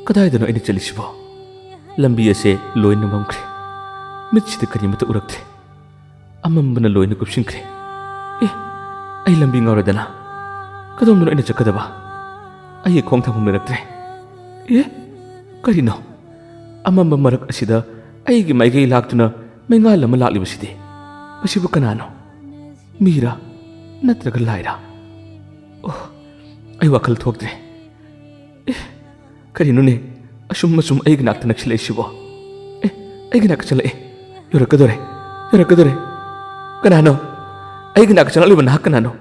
ꯀꯗꯥꯏꯗꯅꯣ ꯑꯩꯅ ꯆꯠꯂꯤꯁꯤꯕꯣ? ꯂꯝꯕꯤ ꯑꯁꯦ ꯂꯣꯏꯅ ꯃꯝꯈ꯭ꯔꯦ. ꯃꯤꯠꯁꯤꯗ ꯀꯔꯤꯃꯠꯇ ꯎꯔꯛꯇ꯭ꯔꯦ. ꯑꯃꯝꯕꯅ ꯂꯣꯏꯅ ꯀꯨꯞꯁꯤꯟꯈ꯭ꯔꯦ. ꯑꯩ ꯂꯝꯕꯤ ꯉꯥꯎꯔꯗꯅ ꯀꯗꯣꯝꯗꯅꯣ ꯑꯩꯅ ꯆꯠꯀꯗꯕ? ꯑꯩꯒꯤ ꯈꯣꯡ ꯊꯥꯡꯐꯝ ꯂꯩꯔꯛꯇ꯭ꯔꯦ. ꯀꯔꯤꯅꯣ? ꯑꯃꯝꯕ ꯃꯔꯛ ꯑꯁꯤꯗ ꯑꯩꯒꯤ ꯃꯥꯏꯀꯩ ꯂꯥꯛꯇꯨꯅ ꯃꯩꯉꯥꯜ ꯑꯃ ꯂꯥꯛꯂꯤꯕꯁꯤꯗꯤ ꯃꯁꯤꯕꯨ ꯀꯅꯥꯅꯣ? ꯃꯤꯔꯥ ꯅꯠꯇ꯭ꯔꯒ ꯂꯥꯏꯔꯥ? ꯑꯩ ꯋꯥꯈꯜ ꯊꯣꯛꯇ꯭ꯔꯦ. ꯀꯔꯤꯅꯣꯅꯦ ꯑꯁꯨꯝ ꯑꯩꯒꯤ ꯅꯥꯛꯇ ꯅꯛꯁꯤꯜꯂꯛꯏꯁꯤꯕꯣ? ꯑꯩꯒꯤ ꯅꯥꯛꯇ ꯆꯠꯂꯛꯑꯦ. ꯌꯧꯔꯛꯀꯗꯣꯔꯦ. ꯀꯅꯥꯅꯣ? ꯑꯩꯒꯤ ꯅꯥꯛꯇ ꯆꯪꯂꯛꯂꯤꯕ ꯅꯍꯥꯛ ꯀꯅꯥꯅꯣ?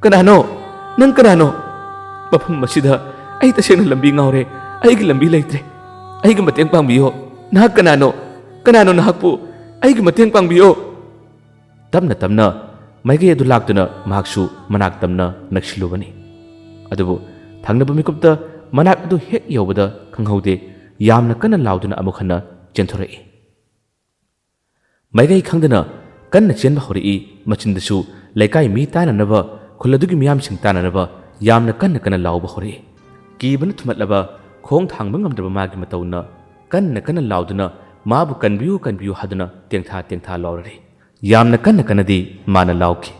ꯀꯅꯥꯅꯣ? ꯅꯪ ꯀꯅꯥꯅꯣ? ꯃꯐꯝ ꯑꯁꯤꯗ ꯑꯩ ꯇꯁꯦꯡꯅ ꯂꯝꯕꯤ ꯉꯥꯎꯔꯦ. ꯑꯩꯒꯤ ꯂꯝꯕꯤ ꯂꯩꯇ꯭ꯔꯦ. ꯑꯩꯒꯤ ꯃꯇꯦꯡ ꯄꯥꯡꯕꯤꯌꯣ. ꯅꯍꯥꯛ ꯀꯅꯥꯅꯣ? ꯀꯅꯥꯅꯣ ꯅꯍꯥꯛꯄꯨ? ꯑꯩꯒꯤ ꯃꯇꯦꯡ ꯄꯥꯡꯕꯤꯌꯣ. ꯇꯞꯅ ꯇꯞꯅ ꯃꯥꯏꯀꯩ ꯑꯗꯨ ꯂꯥꯛꯇꯨꯅ ꯃꯍꯥꯛꯁꯨ ꯃꯅꯥꯛ ꯇꯝꯅ ꯅꯛꯁꯤꯜꯂꯨꯕꯅꯤ. ꯑꯗꯨꯕꯨ ꯊꯪꯅꯕ ꯃꯤꯀꯨꯞꯇ ꯃꯅꯥꯛ ꯑꯗꯨ ꯍꯦꯛ ꯌꯧꯕꯗ ꯈꯪꯍꯧꯗꯦ ꯌꯥꯝꯅ ꯀꯟꯅ ꯂꯥꯎꯗꯨꯅ ꯑꯃꯨꯛ ꯍꯟꯅ ꯆꯦꯟꯊꯣꯔꯛꯏ. ꯃꯥꯏꯀꯩ ꯈꯪꯗꯅ ꯀꯟꯅ ꯆꯦꯟꯕ ꯍꯧꯔꯛꯏ. ꯃꯆꯤꯟꯗꯁꯨ ꯂꯩꯀꯥꯏ ꯃꯤ ꯇꯥꯅꯅꯕ, ꯈꯨꯜ ꯑꯗꯨꯒꯤ ꯃꯤꯌꯥꯝꯁꯤꯡ ꯇꯥꯅꯅꯕ ꯌꯥꯝꯅ ꯀꯟꯅ ꯂꯥꯎꯕ ꯍꯧꯔꯛꯏ. ꯀꯤꯕꯅ ꯊꯨꯝꯍꯠꯂꯕ ꯈꯣꯡ ꯊꯥꯡꯕ ꯉꯝꯗ꯭ꯔꯕ ꯃꯥꯒꯤ ꯃꯇꯧꯅ ꯀꯟꯅ ꯂꯥꯎꯗꯨꯅ ꯃꯥꯕꯨ ꯀꯟꯕꯤꯌꯨ 하ꯗꯨꯅ ꯇꯦꯡꯊꯥ ꯂꯥꯎꯔꯔꯤ. ꯌꯥꯝꯅ ꯀꯟꯅꯗꯤ ꯃꯥꯅ ꯂꯥꯎꯈꯤ.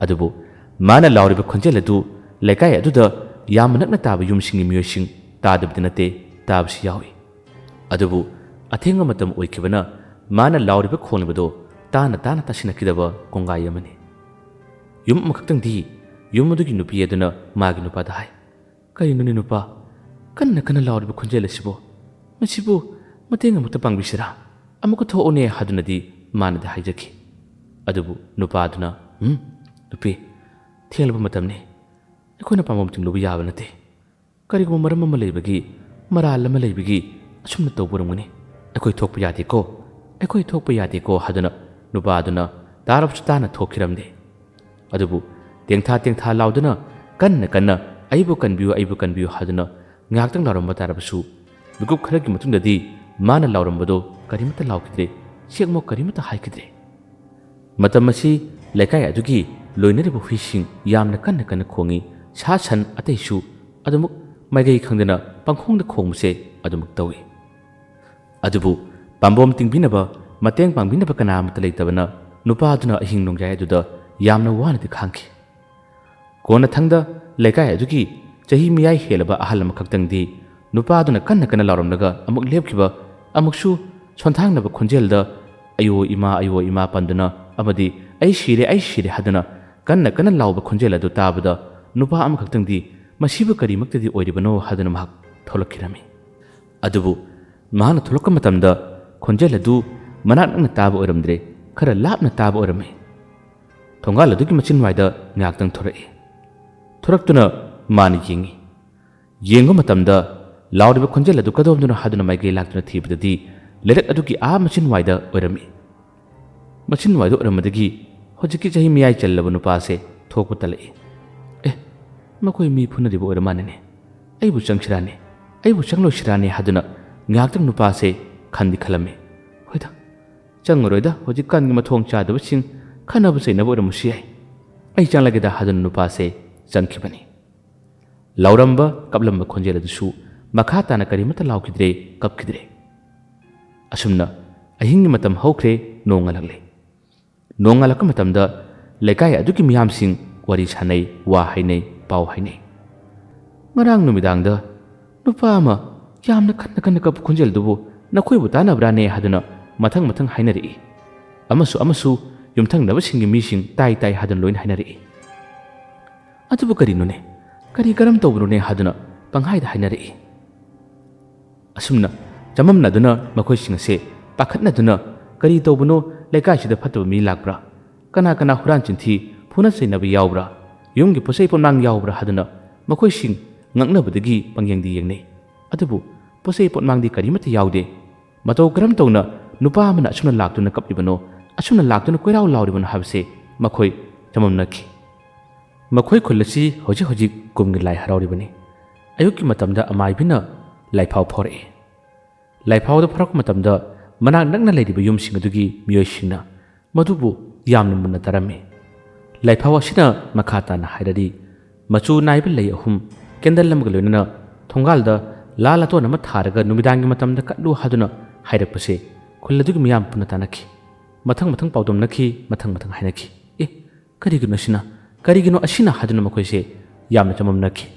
ꯑꯗꯨꯕꯨ ꯃꯥꯅ ꯂꯥꯎꯔꯤꯕ ꯈꯣꯟꯖꯦꯜ ꯑꯗꯨ ꯂꯩꯀꯥꯏ ꯑꯗꯨꯗ ꯌꯥꯝꯅ ꯅꯛꯅ ꯇꯥꯕ ꯌꯨꯝꯁꯤꯡꯒꯤ ꯃꯤꯑꯣꯏꯁꯤꯡ ꯇꯥꯗꯕꯗꯤ ꯅꯠꯇꯦ, ꯇꯥꯕꯁꯨ ꯌꯥꯎꯏ. ꯑꯗꯨꯕꯨ ꯑꯊꯦꯡꯕ ꯃꯇꯝ ꯑꯣꯏꯈꯤꯕꯅ ꯃꯥꯅ ꯂꯥꯎꯔꯤꯕ ꯈꯣꯡꯂꯤꯕꯗꯣ ꯇꯥꯅ ꯇꯥꯁꯤꯟꯅꯈꯤꯗꯕ ꯀꯣꯡꯒꯥꯏ ꯑꯃꯅꯤ. ꯌꯨꯝ ꯑꯃꯈꯛꯇꯪꯗꯤ ꯌꯨꯝ ꯑꯗꯨꯒꯤ ꯅꯨꯄꯤ ꯑꯗꯨꯅ ꯃꯥꯒꯤ ꯅꯨꯄꯥꯗ ꯍꯥꯏ, "ꯀꯔꯤꯅꯣꯅꯦ ꯅꯨꯄꯥ, ꯀꯟꯅ ꯂꯥꯎꯔꯤꯕ ꯈꯣꯟꯖꯦꯜ ꯑꯁꯤꯕꯨ? ꯃꯁꯤꯕꯨ ꯃꯇꯦꯡ ꯑꯃꯨꯛꯇ ꯄꯥꯡꯕꯤꯁꯤꯔꯥ? ꯑꯃꯨꯛꯀ ꯊꯣꯛꯑꯣꯅꯦ" 하ꯗꯨꯅꯗꯤ ꯃꯥꯅꯗꯤ ꯍꯥꯏꯖꯈꯤ. ꯑꯗꯨꯕꯨ ꯅꯨꯄꯥꯗꯨꯅ, "ꯅꯨꯄꯤ, ꯊꯦꯡꯂꯕ ꯃꯇꯝꯅꯤ. ꯑꯩꯈꯣꯏꯅ ꯄꯥꯝꯕꯣꯝ ꯇꯤꯡꯂꯨꯕ ꯌꯥꯕ ꯅꯠꯇꯦ. ꯀꯔꯤꯒꯨꯝꯕ ꯃꯔꯝ ꯑꯃ ꯂꯩꯕꯒꯤ, ꯃꯔꯥꯜ ꯑꯃ ꯂꯩꯕꯒꯤ ꯑꯁꯨꯝꯅ ꯇꯧꯕ ꯑꯣꯏꯔꯝꯒꯅꯤ. ꯑꯩꯈꯣꯏ ꯊꯣꯛꯄ ꯌꯥꯗꯦꯀꯣ" ꯍꯥꯏꯗꯨꯅ ꯅꯨꯄꯥꯗꯨꯅ ꯇꯥꯔꯕꯁꯨ ꯇꯥꯅ ꯊꯣꯛꯈꯤꯔꯝꯗꯦ. ꯑꯗꯨꯕꯨ ꯇꯦꯡꯊꯥ ꯂꯥꯎꯗꯨꯅ ꯀꯟꯅ "ꯑꯩꯕꯨ ꯀꯟꯕꯤꯌꯨ" ꯍꯥꯏꯗꯨꯅ ꯉꯥꯏꯍꯥꯛꯇꯪ ꯂꯥꯎꯔꯝꯕ ꯇꯥꯔꯕꯁꯨ ꯃꯤꯀꯨꯞ ꯈꯔꯒꯤ ꯃꯇꯨꯡꯗꯗꯤ ꯃꯥꯅ ꯂꯥꯎꯔꯝꯕꯗꯣ ꯀꯔꯤꯃꯠꯇ ꯂꯥꯎꯈꯤꯗ꯭ꯔꯦ, ꯆꯦꯛꯃꯣꯛ ꯀꯔꯤꯃꯠꯇ ꯍꯥꯏꯈꯤꯗ꯭ꯔꯦ. ꯃꯇꯝ ꯑꯁꯤ ꯂꯩꯀꯥꯏ ꯑꯗꯨꯒꯤ ꯂꯣꯏꯅꯔꯤꯕ ꯍꯨꯏꯁꯤꯡ ꯌꯥꯝꯅ ꯀꯟꯅ ꯈꯣꯡꯏ. ꯁꯥ ꯁꯟ ꯑꯇꯩꯁꯨ ꯑꯗꯨꯃꯛ ꯃꯥꯏꯀꯩ ꯈꯪꯗꯅ ꯄꯪꯈꯣꯡꯗ ꯈꯣꯡꯕꯁꯦ ꯑꯗꯨꯃꯛ ꯇꯧꯏ. ꯑꯗꯨꯕꯨ ꯄꯥꯝꯕꯣꯝ ꯇꯤꯡꯕꯤꯅꯕ, ꯃꯇꯦꯡ ꯄꯥꯡꯕꯤꯅꯕ ꯀꯅꯥ ꯑꯃꯠꯇ ꯂꯩꯇꯕꯅ ꯅꯨꯄꯥꯗꯨꯅ ꯑꯍꯤꯡ ꯅꯣꯡꯌꯥꯏ ꯑꯗꯨꯗ ꯌꯥꯝꯅ ꯋꯥꯅꯗꯤ ꯈꯥꯡꯈꯤ. ꯀꯣꯟꯅꯊꯪꯗ ꯂꯩꯀꯥꯏ ꯑꯗꯨꯒꯤ ꯆꯍꯤ ꯃꯤꯌꯥꯏ ꯍꯦꯜꯂꯕ ꯑꯍꯜ ꯑꯃꯈꯛꯇꯪꯗꯤ ꯅꯨꯄꯥꯗꯨꯅ ꯀꯟꯅ ꯂꯥꯎꯔꯝꯂꯒ ꯑꯃꯨꯛ ꯂꯦꯞꯈꯤꯕ, ꯑꯃꯨꯛꯁꯨ ꯁꯣꯟꯊꯥꯡꯅꯕ ꯈꯣꯟꯖꯦꯜꯗ "ꯑꯌꯣ ꯏꯃꯥ" ꯄꯟꯗꯨꯅ ꯑꯃꯗꯤ "ꯑꯩ ꯁꯤꯔꯦ" 하ꯗꯨꯅ ꯀꯟꯅ ꯂꯥꯎꯕ ꯈꯣꯟꯖꯦꯜ ꯑꯗꯨ ꯇꯥꯕꯗ ꯅꯨꯄꯥ ꯑꯃꯈꯛꯇꯪꯗꯤ ꯃꯁꯤꯕꯨ ꯀꯔꯤꯃꯛꯇꯗꯤ ꯑꯣꯏꯔꯤꯕꯅꯣ ꯍꯥꯏꯗꯨꯅ ꯃꯍꯥꯛ ꯊꯣꯛꯂꯛꯈꯤꯔꯝꯃꯤ. ꯑꯗꯨꯕꯨ ꯃꯍꯥꯛꯅ ꯊꯣꯛꯂꯛꯄ ꯃꯇꯝꯗ ꯈꯣꯟꯖꯦꯜ ꯑꯗꯨ ꯃꯅꯥꯛ ꯅꯛꯅ ꯇꯥꯕ ꯑꯣꯏꯔꯝꯗ꯭ꯔꯦ, ꯈꯔ ꯂꯥꯞꯅ ꯇꯥꯕ ꯑꯣꯏꯔꯝꯃꯤ. ꯊꯣꯡꯒꯥꯜ ꯑꯗꯨꯒꯤ ꯃꯆꯤꯟꯋꯥꯏꯗ ꯉꯥꯏꯍꯥꯛꯇꯪ ꯊꯣꯔꯛꯏ. ꯊꯣꯔꯛꯇꯨꯅ ꯃꯥꯅ ꯌꯦꯡꯉꯤ. ꯌꯦꯡꯕ ꯃꯇꯝꯗ ꯂꯥꯎꯔꯤꯕ ꯈꯣꯟꯖꯦꯜ ꯑꯗꯨ ꯀꯗꯣꯝꯗꯅꯣ ꯍꯥꯏꯗꯨꯅ ꯃꯥꯏꯀꯩ ꯂꯥꯛꯇꯨꯅ ꯊꯤꯕꯗꯗꯤ ꯂꯩꯔꯛ ꯑꯗꯨꯒꯤ ꯃꯆꯤꯟꯋꯥꯏꯗ ꯑꯣꯏꯔꯝꯃꯤ. ꯃꯆꯤꯟꯋꯥꯏꯗ ꯑꯣꯏꯔꯝꯕꯗꯒꯤ ꯍꯧꯖꯤꯛꯀꯤ ꯆꯍꯤ ꯃꯤꯌꯥꯏ ꯆꯜꯂꯕ ꯅꯨꯄꯥꯁꯦ ꯊꯣꯛꯄ ꯇꯜꯂꯛꯏ. ꯃꯈꯣꯏ ꯃꯤ ꯐꯨꯅꯔꯤꯕ ꯑꯣꯏꯔ ꯃꯥꯟꯅꯦ. ꯑꯩꯕꯨ ꯆꯪꯁꯤꯔꯥꯅꯦ, ꯑꯩꯕꯨ ꯆꯪꯂꯣꯏꯁꯤꯔꯥꯅꯦ ꯍꯥꯏꯗꯨꯅ ꯉꯥꯏꯍꯥꯛꯇꯪ ꯅꯨꯄꯥꯁꯦ ꯈꯜꯂꯝꯃꯤ. ꯍꯣꯏꯗ, ꯆꯪꯉꯔꯣꯏꯗ, ꯍꯧꯖꯤꯛꯀꯥꯟꯒꯤ ꯃꯊꯣꯡ ꯆꯥꯗꯕꯁꯤꯡ ꯈꯟꯅꯕ ꯆꯩꯅꯕ ꯑꯣꯏꯔꯝꯕꯁꯨ ꯌꯥꯏ. ꯑꯩ ꯆꯪꯂꯒꯦꯗ ꯍꯥꯏꯗꯨꯅ ꯅꯨꯄꯥꯁꯦ ꯆꯪꯈꯤꯕꯅꯤ. ꯂꯥꯎꯔꯝꯕ ꯀꯞꯂꯝꯕ ꯈꯣꯟꯖꯦꯜ ꯑꯗꯨꯁꯨ ꯃꯈꯥ ꯇꯥꯅ ꯀꯔꯤꯃꯠꯇ ꯂꯥꯎꯈꯤꯗ꯭ꯔꯦ, ꯀꯞꯈꯤꯗ꯭ꯔꯦ. ꯑꯁꯨꯝꯅ ꯑꯍꯤꯡꯒꯤ ꯃꯇꯝ ꯍꯧꯈ꯭ꯔꯦ. ꯅꯣꯡ ꯉꯥꯜꯂꯛꯂꯦ. ꯅꯣꯡ ꯉꯥꯜꯂꯛꯄ ꯃꯇꯝꯗ ꯂꯩꯀꯥꯏ ꯑꯗꯨꯒꯤ ꯃꯤꯌꯥꯝꯁꯤꯡ ꯋꯥꯔꯤ ꯁꯥꯟꯅꯩ, ꯋꯥ ꯍꯥꯏꯅꯩ, ꯄꯥꯎ ꯍꯥꯏꯅꯩ. "ꯉꯔꯥꯡ ꯅꯨꯃꯤꯗꯥꯡꯗ ꯅꯨꯄꯥ ꯑꯃ ꯌꯥꯝꯅ ꯀꯟꯅ ꯀꯞꯄ ꯈꯣꯟꯖꯦꯜꯗꯨꯕꯨ ꯅꯈꯣꯏꯕꯨ ꯇꯥꯅꯕ꯭ꯔꯥꯅꯦ" ꯍꯥꯏꯗꯨꯅ ꯃꯊꯪ ꯍꯥꯏꯅꯔꯛꯏ. ꯑꯃꯁꯨ ꯌꯨꯝꯊꯪꯅꯕꯁꯤꯡꯒꯤ ꯃꯤꯁꯤꯡ ꯇꯥꯏ ꯍꯥꯏꯗꯨꯅ ꯂꯣꯏꯅ ꯍꯥꯏꯅꯔꯛꯏ. ꯑꯗꯨꯕꯨ ꯀꯔꯤꯅꯣꯅꯦ, ꯀꯔꯝ ꯇꯧꯕꯅꯣꯅꯦ ꯍꯥꯏꯗꯨꯅ ꯄꯪꯍꯥꯏꯗ ꯍꯥꯏꯅꯔꯛꯏ. ꯑꯁꯨꯝꯅ ꯆꯃꯝꯅꯗꯨꯅ ꯃꯈꯣꯏꯁꯤꯡ ꯑꯁꯦ ꯄꯥꯈꯠꯅꯗꯨꯅ "ꯀꯔꯤ ꯇꯧꯕꯅꯣ? ꯂꯩꯀꯥꯏꯁꯤꯗ ꯐꯠꯇꯕ ꯃꯤ ꯂꯥꯛꯄ꯭ꯔꯥ? ꯀꯅꯥ ꯍꯨꯔꯥꯟ ꯆꯤꯟꯊꯤ ꯐꯨꯅ ꯆꯩꯅꯕ ꯌꯥꯎꯕ꯭ꯔꯥ? ꯌꯨꯝꯒꯤ ꯄꯣꯠꯆꯩ ꯄꯣꯠꯃꯥꯡ ꯌꯥꯎꯕ꯭ꯔꯥ?" ꯍꯥꯏꯗꯨꯅ ꯃꯈꯣꯏꯁꯤꯡ ꯉꯛꯅꯕꯗꯒꯤ ꯄꯪꯌꯦꯡꯗꯤ ꯌꯦꯡꯅꯩ. ꯑꯗꯨꯕꯨ ꯄꯣꯠꯆꯩ ꯄꯣꯠꯃꯥꯡꯗꯤ ꯀꯔꯤꯃꯠꯇ ꯌꯥꯎꯗꯦ. ꯃꯇꯧ ꯀꯔꯝ ꯇꯧꯅ ꯅꯨꯄꯥ ꯑꯃꯅ ꯑꯁꯨꯝꯅ ꯂꯥꯛꯇꯨꯅ ꯀꯞꯂꯤꯕꯅꯣ, ꯑꯁꯨꯝꯅ ꯂꯥꯛꯇꯨꯅ ꯀꯣꯏꯔꯥꯎ ꯂꯥꯎꯔꯤꯕꯅꯣ ꯍꯥꯏꯕꯁꯦ ꯃꯈꯣꯏ ꯆꯃꯝꯅꯈꯤ. ꯃꯈꯣꯏ ꯈꯨꯜ ꯑꯁꯤ ꯍꯧꯖꯤꯛ ꯀꯨꯝꯒꯤ ꯂꯥꯏ ꯍꯔꯥꯎꯔꯤꯕꯅꯤ. ꯑꯌꯨꯛꯀꯤ ꯃꯇꯝꯗ ꯑꯃꯥꯏꯕꯤꯅ ꯂꯥꯏꯐꯥꯎ ꯐꯥꯎꯔꯛꯏ. ꯂꯥꯏꯐꯥꯎꯗ ꯐꯥꯎꯔꯛꯄ ꯃꯇꯝꯗ ꯃꯅꯥꯛ ꯅꯛꯅ ꯂꯩꯔꯤꯕ ꯌꯨꯝꯁꯤꯡ ꯑꯗꯨꯒꯤ ꯃꯤꯑꯣꯏꯁꯤꯡꯅ ꯃꯗꯨꯕꯨ ꯌꯥꯝꯅ ꯃꯨꯟꯅ ꯇꯥꯔꯝꯃꯤ. ꯂꯥꯏꯐꯥꯎ ꯑꯁꯤꯅ ꯃꯈꯥ ꯇꯥꯅ ꯍꯥꯏꯔꯗꯤ ꯃꯆꯨ ꯅꯥꯏꯕ ꯂꯩ 3 ꯀꯦꯟꯗꯜ ꯑꯃꯒ ꯂꯣꯏꯅꯅ ꯊꯣꯡꯒꯥꯜꯗ ꯂꯥ ꯂꯥꯇꯣꯟ ꯑꯃ ꯊꯥꯔꯒ ꯅꯨꯃꯤꯗꯥꯡꯒꯤ ꯃꯇꯝꯗ ꯀꯠꯂꯨ ꯍꯥꯏꯗꯨꯅ ꯍꯥꯏꯔꯛꯄꯁꯦ ꯈꯨꯜ ꯑꯗꯨꯒꯤ ꯃꯤꯌꯥꯝ ꯄꯨꯟꯅ ꯇꯥꯟꯅꯈꯤ ꯃꯊꯪ ꯄꯥꯎꯗꯝꯅꯈꯤ ꯃꯊꯪ ꯍꯥꯏꯅꯈꯤ ꯀꯔꯤꯒꯤꯅꯣ ꯑꯁꯤꯅ ꯍꯥꯏꯗꯨꯅ ꯃꯈꯣꯏꯁꯦ ꯌꯥꯝꯅ ꯆꯃꯝꯅꯈꯤ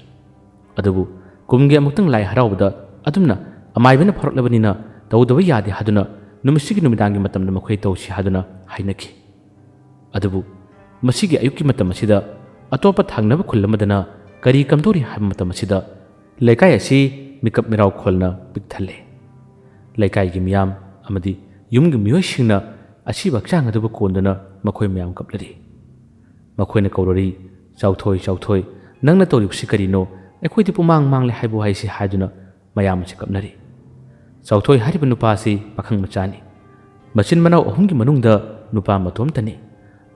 ꯑꯗꯨꯕꯨ ꯀꯨꯝꯒꯤ ꯑꯃꯨꯛꯇꯪ ꯂꯥꯏ ꯍꯔꯥꯎꯕꯗ ꯑꯗꯨꯝꯅ ꯑꯃꯥꯏꯕꯅ ꯐꯥꯎꯔꯛꯂꯕꯅꯤꯅ ꯇꯧꯗꯕ ꯌꯥꯗꯦ ꯍꯥꯏꯗꯨꯅ ꯅꯨꯃꯤꯠꯁꯤꯒꯤ ꯅꯨꯃꯤꯗꯥꯡꯒꯤ ꯃꯇꯝꯗ ꯃꯈꯣꯏ ꯇꯧꯁꯤ ꯍꯥꯏꯗꯨꯅ ꯍꯥꯏꯅꯈꯤ ꯑꯗꯨꯕꯨ ꯃꯁꯤꯒꯤ ꯑꯌꯨꯛꯀꯤ ꯃꯇꯝ ꯑꯁꯤꯗ ꯑꯇꯣꯞꯄ ꯊꯪꯅꯕ ꯈꯨꯜ ꯑꯃꯗꯅ ꯀꯔꯤ ꯀꯝꯗꯧꯔꯤ ꯍꯥꯏꯕ ꯃꯇꯝ ꯑꯁꯤꯗ ꯂꯩꯀꯥꯏ ꯑꯁꯤ ꯃꯤꯀꯞ ꯃꯤꯔꯥꯎ ꯈꯣꯜꯅ ꯄꯤꯛ ꯊꯜꯂꯦ ꯂꯩꯀꯥꯏꯒꯤ ꯃꯤꯌꯥꯝ ꯑꯃꯗꯤ ꯌꯨꯝꯒꯤ ꯃꯤꯑꯣꯏꯁꯤꯡꯅ ꯑꯁꯤꯕ ꯍꯛꯆꯥꯡ ꯑꯗꯨꯕꯨ ꯀꯣꯟꯗꯨꯅ ꯃꯈꯣꯏ ꯃꯌꯥꯝ ꯀꯞꯂꯔꯤ ꯃꯈꯣꯏꯅ ꯀꯧꯔꯔꯤ ꯆꯥꯎꯊꯣꯏ ꯅꯪꯅ ꯇꯧꯔꯤꯕꯁꯤ ꯀꯔꯤꯅꯣ ꯑꯩꯈꯣꯏꯗꯤ ꯄꯨꯃꯥꯡ ꯃꯥꯡꯂꯦ ꯍꯥꯏꯕ ꯋꯥꯍꯩꯁꯤ ꯍꯥꯏꯗꯨꯅ ꯃꯌꯥꯝ ꯑꯁꯤ ꯀꯞꯅꯔꯤ ꯆꯥꯎꯊꯣꯏ ꯍꯥꯏꯔꯤꯕ ꯅꯨꯄꯥ ꯑꯁꯤ ꯄꯥꯈꯪ ꯃꯆꯥꯅꯤ ꯃꯆꯤꯟ ꯃꯅꯥꯎ ꯑꯍꯨꯝꯒꯤ ꯃꯅꯨꯡꯗ ꯅꯨꯄꯥ ꯃꯇꯣꯝꯇꯅꯤ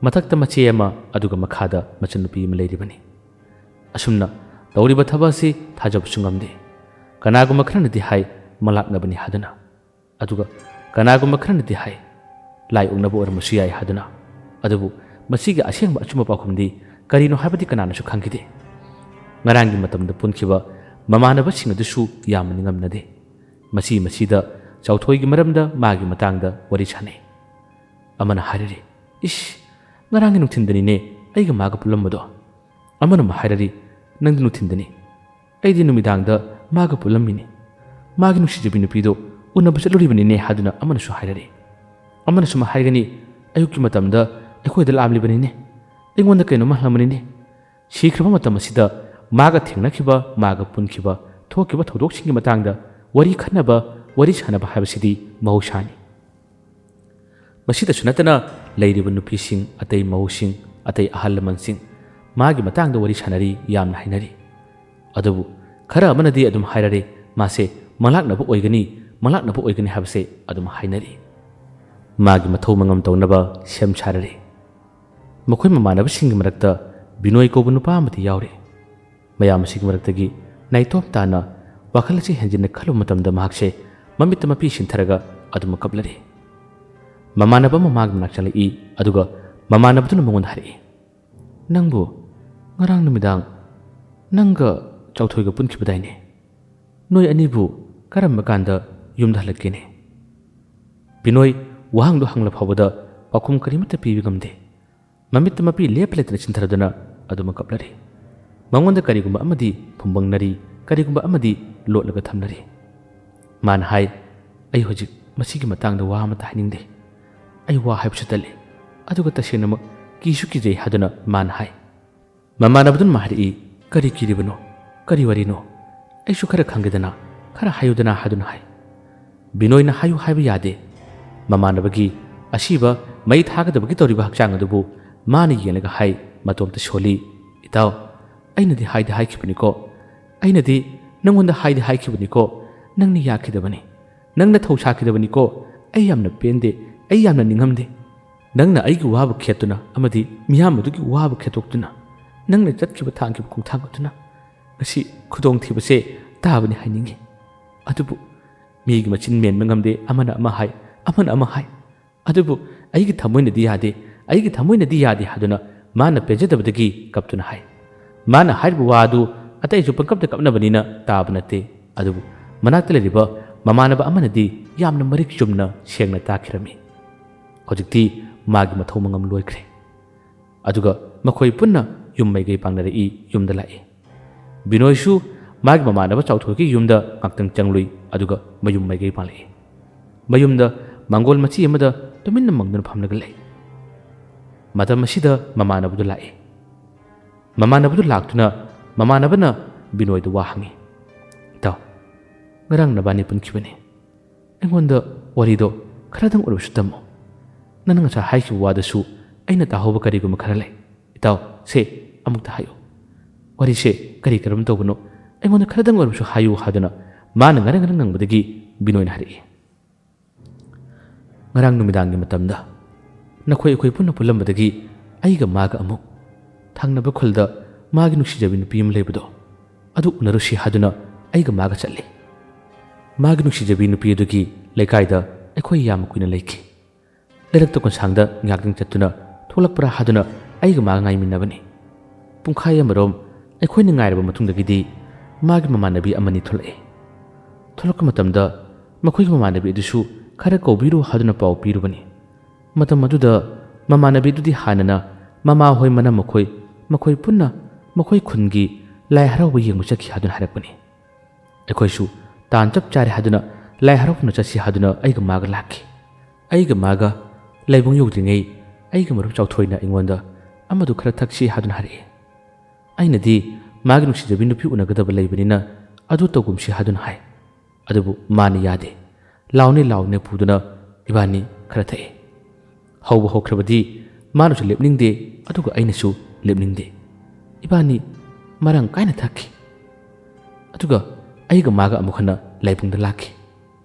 ꯃꯊꯛꯇ ꯃꯆꯦ ꯑꯃ ꯑꯗꯨꯒ ꯃꯈꯥꯗ ꯃꯆꯟꯅꯨꯄꯤ ꯑꯃ ꯂꯩꯔꯤꯕꯅꯤ ꯑꯁꯨꯝꯅ ꯇꯧꯔꯤꯕ ꯊꯕꯛ ꯑꯁꯤ ꯊꯥꯖꯕꯁꯨ ꯉꯝꯗꯦ ꯀꯅꯥꯒꯨꯝꯕ ꯈꯔꯅꯗꯤ ꯍꯥꯏ ꯃꯂꯥꯛꯅꯕꯅꯤ ꯍꯥꯏꯗꯨꯅ ꯑꯗꯨꯒ ꯀꯅꯥꯒꯨꯝꯕ ꯈꯔꯅꯗꯤ ꯍꯥꯏ ꯂꯥꯏ ꯑꯣꯛꯅꯕ ꯑꯣꯏꯔꯝꯕꯁꯨ ꯌꯥꯏ ꯍꯥꯏꯗꯨꯅ ꯑꯗꯨꯕꯨ ꯃꯁꯤꯒꯤ ꯑꯁꯦꯡꯕ ꯑꯆꯨꯝꯕ ꯄꯥꯎꯈꯨꯝꯗꯤ ꯀꯔꯤꯅꯣ ꯍꯥꯏꯕꯗꯤ ꯀꯅꯥꯅꯁꯨ ꯈꯪꯈꯤꯗꯦ ꯉꯔꯥꯡꯒꯤ ꯃꯇꯝꯗ ꯄꯨꯟꯈꯤꯕ ꯃꯃꯥꯟꯅꯕꯁꯤꯡ ꯑꯗꯨꯁꯨ ꯌꯥꯝꯅ ꯅꯤꯡꯉꯝꯅꯗꯦ ꯃꯁꯤꯗ ꯆꯥꯎꯊꯣꯏꯒꯤ ꯃꯔꯝꯗ ꯃꯥꯒꯤ ꯃꯇꯥꯡꯗ ꯋꯥꯔꯤ ꯁꯥꯟꯅꯩ ꯑꯃꯅ ꯍꯥꯏꯔꯔꯤ ꯉꯔꯥꯡꯒꯤ ꯅꯨꯡꯊꯤꯟꯗꯅꯤꯅꯦ ꯑꯩꯒ ꯃꯥꯒ ꯄꯨꯜꯂꯝꯕꯗꯣ ꯑꯃꯅ ꯑꯃ ꯍꯥꯏꯔꯔꯤ ꯅꯪꯗꯤ ꯅꯨꯡꯊꯤꯟꯗꯅꯤ ꯑꯩꯗꯤ ꯅꯨꯃꯤꯗꯥꯡꯗ ꯃꯥꯒ ꯄꯨꯜꯂꯝꯃꯤꯅꯤ ꯃꯥꯒꯤ ꯅꯨꯡꯁꯤꯖꯕꯤ ꯅꯨꯄꯤꯗꯣ ꯎꯅꯕ ꯆꯠꯂꯨꯔꯤꯕꯅꯤꯅꯦ ꯍꯥꯏꯗꯨꯅ ꯑꯃꯅꯁꯨ ꯍꯥꯏꯔꯔꯤ ꯑꯃꯅꯁꯨ ꯍꯥꯏꯒꯅꯤ ꯑꯌꯨꯛꯀꯤ ꯃꯇꯝꯗ ꯑꯩꯈꯣꯏꯗ ꯂꯥꯛꯂꯤꯕꯅꯤꯅꯦ ꯑꯩꯉꯣꯟꯗ ꯀꯩꯅꯣꯝꯃ ꯍꯪꯂꯝꯕꯅꯤꯅꯦ ꯁꯤꯈ꯭ꯔꯕ ꯃꯇꯝ ꯑꯁꯤꯗ ꯃꯥꯒ ꯊꯦꯡꯅꯈꯤꯕ ꯃꯥꯒ ꯄꯨꯟꯈꯤꯕ ꯊꯣꯛꯈꯤꯕ ꯊꯧꯗꯣꯛꯁꯤꯡꯒꯤ ꯃꯇꯥꯡꯗ ꯋꯥꯔꯤ ꯈꯟꯅꯕ ꯋꯥꯔꯤ ꯁꯥꯟꯅꯕ ꯍꯥꯏꯕꯁꯤꯗꯤ ꯃꯍꯧꯁꯥꯅꯤ ꯃꯁꯤꯗꯁꯨ ꯅꯠꯇꯅ ꯂꯩꯔꯤꯕ ꯅꯨꯄꯤꯁꯤꯡ ꯑꯇꯩ ꯃꯧꯁꯤꯡ ꯑꯇꯩ ꯑꯍꯜ ꯂꯃꯟꯁꯤꯡ ꯃꯥꯒꯤ ꯃꯇꯥꯡꯗ ꯋꯥꯔꯤ ꯁꯥꯟꯅꯔꯤ ꯌꯥꯝꯅ ꯍꯥꯏꯅꯔꯤ ꯑꯗꯨꯕꯨ ꯈꯔ ꯑꯃꯅꯗꯤ ꯑꯗꯨꯝ ꯍꯥꯏꯔꯔꯤ ꯃꯥꯁꯦ ꯃꯂꯥꯛꯅꯕ ꯑꯣꯏꯒꯅꯤ ꯍꯥꯏꯕꯁꯦ ꯑꯗꯨꯝ ꯍꯥꯏꯅꯔꯤ ꯃꯥꯒꯤ ꯃꯊꯧ ꯃꯉꯝ ꯇꯧꯅꯕ ꯁꯦꯝ ꯁꯥꯔꯔꯤ ꯃꯈꯣꯏ ꯃꯃꯥꯟꯅꯕꯁꯤꯡꯒꯤ ꯃꯔꯛꯇ ꯕꯤꯅꯣꯏ ꯀꯧꯕ ꯅꯨꯄꯥ ꯑꯃꯗꯤ ꯌꯥꯎꯔꯤ ꯃꯌꯥꯝ ꯑꯁꯤꯒꯤ ꯃꯔꯛꯇꯒꯤ ꯅꯥꯏꯇꯣꯝ ꯇꯥꯅ ꯋꯥꯈꯜ ꯑꯁꯤ ꯍꯦꯟꯖꯤꯟꯅ ꯈꯜꯂꯨꯕ ꯃꯇꯝꯗ ꯃꯍꯥꯛꯁꯦ ꯃꯃꯤꯠꯇ ꯃꯄꯤ ꯁꯤꯟꯊꯔꯒ ꯑꯗꯨꯝ ꯀꯞꯂꯔꯤ ꯃꯃꯥꯟꯅꯕ ꯑꯃ ꯃꯥꯒꯤ ꯃꯅꯥꯛ ꯆꯪꯂꯛꯏ ꯑꯗꯨꯒ ꯃꯃꯥꯟꯅꯕꯗꯨꯅ ꯃꯉꯣꯟꯗ ꯍꯥꯏꯔꯛꯏ ꯅꯪꯕꯨ ꯉꯔꯥꯡ ꯅꯨꯃꯤꯗꯥꯡ ꯅꯪꯒ ꯆꯥꯎꯊꯣꯏꯒ ꯄꯨꯟꯈꯤꯕꯗꯥꯏꯅꯦ ꯅꯣꯏ ꯑꯅꯤꯕꯨ ꯀꯔꯝꯕ ꯀꯥꯟꯗ ꯌꯨꯝꯗ ꯍꯜꯂꯛꯀꯦꯅꯦ ꯕꯤꯅꯣꯏ ꯋꯥꯍꯪꯗꯣ ꯍꯪꯂ ꯐꯥꯎꯕꯗ ꯄꯥꯎꯈꯨꯝ ꯀꯔꯤꯃꯠꯇ ꯄꯤꯕ ꯉꯝꯗꯦ ꯃꯃꯤꯠꯇ ꯃꯄꯤ ꯂꯦꯞꯄ ꯂꯩꯇꯅ ꯆꯤꯟꯊꯔꯗꯨꯅ ꯑꯗꯨꯝ ꯀꯞꯂꯔꯤ ꯃꯉꯣꯟꯗ ꯀꯔꯤꯒꯨꯝꯕ ꯑꯃꯗꯤ ꯐꯨꯝꯕꯪꯅꯔꯤ ꯀꯔꯤꯒꯨꯝꯕ ꯑꯃꯗꯤ ꯂꯣꯠꯂꯒ ꯊꯝꯅꯔꯤ ꯃꯥꯅ ꯍꯥꯏ ꯑꯩ ꯍꯧꯖꯤꯛ ꯃꯁꯤꯒꯤ ꯃꯇꯥꯡꯗ ꯋꯥ ꯑꯃꯠꯇ ꯍꯥꯏꯅꯤꯡꯗꯦ ꯑꯩ ꯋꯥ ꯍꯥꯏꯕꯁꯨ ꯇꯜꯂꯤ ꯑꯗꯨꯒ ꯇꯁꯦꯡꯅꯃꯛ ꯀꯤꯁꯨ ꯀꯤꯖꯩ ꯍꯥꯏꯗꯨꯅ ꯃꯥꯅ ꯍꯥꯏ ꯃꯃꯥꯟꯅꯕꯗꯨꯅ ꯍꯥꯏꯔꯛꯏ ꯀꯔꯤ ꯀꯤꯔꯤꯕꯅꯣ ꯀꯔꯤ ꯋꯥꯔꯤꯅꯣ ꯑꯩꯁꯨ ꯈꯔ ꯈꯪꯒꯦꯗꯅ ꯈꯔ ꯍꯥꯏꯌꯨꯗꯅ ꯍꯥꯏꯗꯨꯅ ꯍꯥꯏ ꯕꯤꯅꯣꯏꯅ ꯍꯥꯏꯌꯨ ꯍꯥꯏꯕ ꯌꯥꯗꯦ ꯃꯃꯥꯟꯅꯕꯒꯤ ꯑꯁꯤꯕ ꯃꯩ ꯊꯥꯒꯗꯕꯒꯤ ꯇꯧꯔꯤꯕ ꯍꯛꯆꯥꯡ ꯑꯗꯨꯕꯨ ꯃꯥꯅ ꯌꯦꯡꯂꯒ ꯍꯥꯏ ꯃꯇꯣꯝꯇ ꯁꯣꯜꯂꯤ ꯏꯇꯥꯎ ꯑꯩꯅꯗꯤ ꯍꯥꯏꯈꯤꯕꯅꯤꯀꯣ ꯑꯩꯅꯗꯤ ꯅꯪꯉꯣꯟꯗ ꯍꯥꯏꯈꯤꯕꯅꯤꯀோ ꯅꯪꯅ ꯌꯥꯈꯤꯗꯕꯅꯤ ꯅꯪꯅ ꯊꯧꯁꯥꯈꯤꯗꯕꯅꯤꯀꯣ ꯑꯩ ꯌꯥꯝꯅ ꯄꯦꯟꯗꯦ ꯑꯩ ꯌꯥꯝꯅ ꯅꯤꯡꯉꯝꯗꯦ ꯅꯪꯅ ꯑꯩꯒꯤ ꯋꯥꯕ ꯈꯦꯠꯇꯨꯅ ꯑꯃꯗꯤ ꯃꯤꯌꯥꯝ ꯑꯗꯨꯒꯤ ꯋꯥꯕ ꯈꯦꯠꯇꯣꯛꯇꯨꯅ ꯅꯪꯅ ꯆꯠꯈꯤꯕ ꯊꯥꯡꯈꯤꯕ ꯈꯣꯡꯊꯥꯡ ꯑꯗꯨꯅ ꯉꯁꯤ ꯈꯨꯗꯣꯡꯊꯤꯕꯁꯦ ꯇꯥꯕꯅꯤ ꯍꯥꯏꯅꯤꯡꯉꯤ ꯑꯗꯨꯕꯨ ꯃꯤꯒꯤ ꯃꯆꯤꯟ ꯃꯦꯟꯕ ꯉꯝꯗꯦ ꯑꯃꯅ ꯑꯃ ꯍꯥꯏ ꯑꯗꯨꯕꯨ ꯑꯩꯒꯤ ꯊꯃꯣꯏꯅꯗꯤ ꯌꯥꯗꯦ ꯍꯥꯏꯗꯨꯅ ꯃꯥꯅ ꯄꯦꯟꯖꯗꯕꯗꯒꯤ ꯀꯞꯇꯨꯅ ꯍꯥꯏ ꯃꯥꯅ ꯍꯥꯏꯔꯤꯕ ꯋꯥ ꯑꯗꯨ ꯑꯇꯩꯁꯨ ꯄꯪꯀꯞꯇ ꯀꯞꯅꯕꯅꯤꯅ ꯇꯥꯕ ꯅꯠꯇꯦ ꯑꯗꯨꯕꯨ ꯃꯅꯥꯛꯇ ꯂꯩꯔꯤꯕ ꯃꯃꯥꯟꯅꯕ ꯑꯃꯅꯗꯤ ꯌꯥꯝꯅ ꯃꯔꯤꯛ ꯆꯨꯝꯅ ꯁꯦꯡꯅ ꯇꯥꯈꯤꯔꯝꯃꯤ ꯍꯧꯖꯤꯛꯇꯤ ꯃꯥꯒꯤ ꯃꯊꯧ ꯃꯉꯝ ꯂꯣꯏꯈ꯭ꯔꯦ ꯑꯗꯨꯒ ꯃꯈꯣꯏ ꯄꯨꯟꯅ ꯌꯨꯝ ꯃꯩꯒꯩ ꯄꯥꯡꯅꯔꯛꯏ ꯌꯨꯝꯗ ꯂꯥꯛꯏ ꯕꯤꯅꯣꯏꯁꯨ ꯃꯥꯒꯤ ꯃꯃꯥꯟꯅꯕ ꯆꯥꯎꯊꯣꯏꯒꯤ ꯌꯨꯝꯗ ꯉꯥꯛꯇꯪ ꯆꯪꯂꯨꯏ ꯑꯗꯨꯒ ꯃꯌꯨꯝ ꯃꯩꯒꯩ ꯄꯥꯡꯂꯛꯏ ꯃꯌꯨꯝꯗ ꯃꯥꯡꯒꯣꯜ ꯃꯆꯤ ꯑꯃꯗ ꯇꯨꯃꯤꯟꯅ ꯃꯪꯗꯨꯅ ꯐꯝꯂꯒ ꯂꯩ ꯃꯇꯝ ꯑꯁꯤꯗ ꯃꯃꯥꯟꯅꯕꯗꯨ ꯂꯥꯛꯏ ꯃꯃꯥꯟꯅꯕꯗꯨ ꯂꯥꯛꯇꯨꯅ ꯃꯃꯥꯟꯅꯕꯅ ꯕꯤꯅꯣꯏꯗ ꯋꯥ ꯍꯪꯉꯤ ꯏꯇꯥꯎ ꯉꯔꯥꯡ ꯅꯕꯥꯅꯤ ꯄꯨꯟꯈꯤꯕꯅꯤ ꯑꯩꯉꯣꯟꯗ ꯋꯥꯔꯤꯗꯣ ꯈꯔꯗꯪ ꯑꯣꯏꯔꯕꯁꯨ ꯇꯝꯃꯣ ꯅꯪꯅ ꯉꯁꯥꯏ ꯍꯥꯏꯈꯤꯕ ꯋꯥꯗꯁꯨ ꯑꯩꯅ ꯇꯥꯍꯧꯕ ꯀꯔꯤꯒꯨꯝꯕ ꯈꯔ ꯂꯩ ꯏꯇꯥꯎ ꯁꯦ ꯑꯃꯨꯛꯇ ꯍꯥꯏꯌꯨ ꯋꯥꯔꯤꯁꯦ ꯀꯔꯝ ꯇꯧꯕꯅꯣ ꯑꯩꯉꯣꯟꯗ ꯈꯔꯗꯪ ꯑꯣꯏꯔꯕꯁꯨ ꯍꯥꯏꯌꯨ ꯍꯥꯏꯗꯨꯅ ꯃꯥꯅ ꯉꯔꯪ ꯉꯪꯕꯗꯒꯤ ꯕꯤꯅꯣꯏꯅ ꯍꯥꯏꯔꯛꯏ ꯉꯔꯥꯡ ꯅꯨꯃꯤꯗꯥꯡꯒꯤ ꯃꯇꯝꯗ ꯑꯩꯈꯣꯏ ꯄꯨꯟꯅ ꯄꯨꯜꯂꯝꯕꯗꯒꯤ ꯑꯩꯒ ꯃꯥꯒ ꯑꯃꯨꯛ ꯊꯪꯅꯕ ꯈꯨꯜꯗ ꯃꯥꯒꯤ ꯅꯨꯡꯁꯤꯖꯕꯤ ꯅꯨꯄꯤ ꯑꯃ ꯂꯩꯕꯗꯣ ꯑꯗꯨ ꯎꯅꯔꯨꯁꯤ ꯍꯥꯏꯗꯨꯅ ꯑꯩꯒ ꯃꯥꯒ ꯆꯠꯂꯤ ꯃꯥꯒꯤ ꯅꯨꯡꯁꯤꯖꯕꯤ ꯅꯨꯄꯤ ꯑꯗꯨꯒꯤ ꯂꯩꯀꯥꯏꯗ ꯑꯩꯈꯣꯏ ꯌꯥꯝꯅ ꯀꯨꯏꯅ ꯂꯩꯈꯤ ꯂꯩꯔꯛꯇ ꯀꯣꯟꯁꯥꯡꯗ ꯉꯥꯛꯇꯪ ꯆꯠꯇꯨꯅ ꯊꯣꯛꯂꯛꯄ꯭ꯔꯥ ꯍꯥꯏꯗꯨꯅ ꯑꯩꯒ ꯃꯥꯒ ꯉꯥꯏꯃꯤꯟꯅꯕꯅꯤ ꯄꯨꯡꯈꯥꯏ ꯑꯃꯔꯣꯝ ꯑꯩꯈꯣꯏꯅ ꯉꯥꯏꯔꯕ ꯃꯇꯨꯡꯗꯒꯤꯗꯤ ꯃꯥꯒꯤ ꯃꯃꯥꯟꯅꯕꯤ ꯑꯃꯅꯤ ꯊꯣꯛꯂꯛꯏ ꯊꯣꯛꯂꯛꯄ ꯃꯇꯝꯗ ꯃꯈꯣꯏꯒꯤ ꯃꯃꯥꯟꯅꯕꯤ ꯑꯗꯨꯁꯨ ꯈꯔ ꯀꯧꯕꯤꯔꯨ ꯍꯥꯏꯗꯨꯅ ꯄꯥꯎ ꯄꯤꯔꯨꯕꯅꯤ꯫ ꯃꯇꯝ ꯑꯗꯨꯗ ꯃꯃꯥꯟꯅꯕꯤ ꯑꯗꯨꯗꯤ ꯍꯥꯟꯅꯅ ꯃꯃꯥ ꯍꯣꯏ ꯃꯅꯝ ꯃꯈꯣꯏ ꯄꯨꯟꯅ ꯃꯈꯣꯏ ꯈꯨꯟꯒꯤ ꯂꯥꯏ ꯍꯔꯥꯎꯕ ꯌꯦꯡꯕ ꯆꯠꯈꯤ ꯍꯥꯏꯗꯨꯅ ꯍꯥꯏꯔꯛꯄꯅꯤ꯫ ꯑꯩꯈꯣꯏꯁꯨ ꯇꯥꯟ ꯆꯞ ꯆꯥꯔꯦ ꯍꯥꯏꯗꯨꯅ ꯂꯥꯏ ꯍꯔꯥꯎꯕꯅ ꯆꯠꯁꯤ ꯍꯥꯏꯗꯨꯅ ꯑꯩꯒ ꯃꯥꯒ ꯂꯥꯛꯈꯤ꯫ ꯑꯩꯒ ꯃꯥꯒ ꯂꯥꯏꯕꯨꯡ ꯌꯧꯗ꯭ꯔꯤꯉꯩ ꯑꯩꯒ ꯃꯔꯨꯞ ꯆꯥꯎꯊꯣꯏꯅ ꯑꯩꯉꯣꯟꯗ ꯑꯃꯗꯨ ꯈꯔ ꯊꯛꯁꯤ ꯍꯥꯏꯗꯨꯅ ꯍꯥꯏꯔꯛꯏ꯫ ꯑꯩꯅꯗꯤ ꯃꯥꯒꯤ ꯅꯨꯡꯁꯤꯖꯕꯤ ꯅꯨꯄꯤ ꯎꯅꯒꯗꯕ ꯂꯩꯕꯅꯤꯅ ꯑꯗꯨ ꯇꯧꯒꯨꯝꯁꯤ ꯍꯥꯏꯗꯨꯅ ꯍꯥꯏ꯫ ꯑꯗꯨꯕꯨ ꯃꯥꯅ ꯌꯥꯗꯦ, ꯂꯥꯎꯅꯦ ꯄꯨꯗꯨꯅ ꯏꯕꯥꯅꯤ ꯈꯔ ꯊꯛꯏ꯫ ꯍꯧꯕ ꯍꯧꯈ꯭ꯔꯕꯗꯤ ꯃꯥꯅꯁꯨ ꯂꯦꯞꯅꯤꯡꯗꯦ ꯑꯗꯨꯒ ꯑꯩꯅꯁꯨ ꯂꯦꯞꯅꯤꯡꯗꯦ꯫ ꯏꯕꯥꯅꯤ ꯃꯔꯥꯡ ꯀꯥꯏꯅ ꯊꯛꯈꯤ꯫ ꯑꯗꯨꯒ ꯑꯩꯒ ꯃꯥꯒ ꯑꯃꯨꯛ ꯍꯟꯅ ꯂꯥꯏꯕꯨꯡꯗ ꯂꯥꯛꯈꯤ꯫